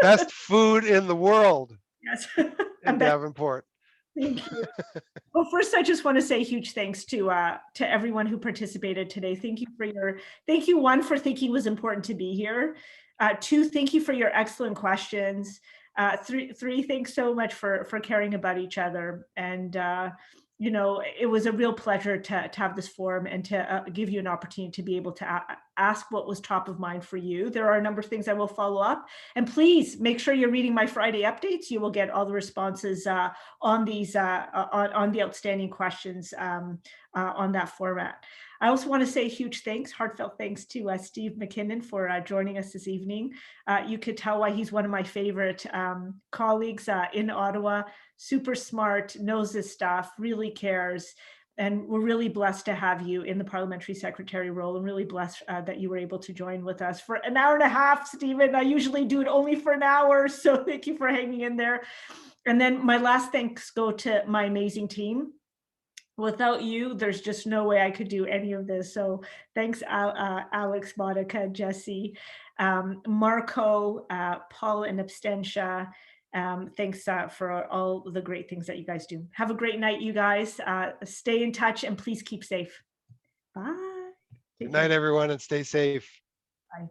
Best food in the world. Yes. In Davenport. Thank you. Well, first, I just want to say huge thanks to everyone who participated today. Thank you, one, for thinking it was important to be here. 2, thank you for your excellent questions. 3, thanks so much for caring about each other. And you know, it was a real pleasure to have this forum and to give you an opportunity to be able to ask what was top of mind for you. There are a number of things I will follow up, and please make sure you're reading my Friday updates. You will get all the responses on these on the outstanding questions on that format. I also want to say huge thanks, heartfelt thanks to Steve MacKinnon for joining us this evening. You could tell why he's one of my favorite colleagues in Ottawa. Super smart, knows his stuff, really cares. And we're really blessed to have you in the Parliamentary Secretary role, and really blessed that you were able to join with us for an hour and a half, Stephen. I usually do it only for an hour, so thank you for hanging in there. And then my last thanks go to my amazing team. Without you, there's just no way I could do any of this. So thanks, Alex, Monica, Jesse, Marco, Paul, and Abstentia. Thanks for all the great things that you guys do. Have a great night, you guys. Stay in touch and please keep safe. Bye. Good night, everyone, and stay safe. Bye.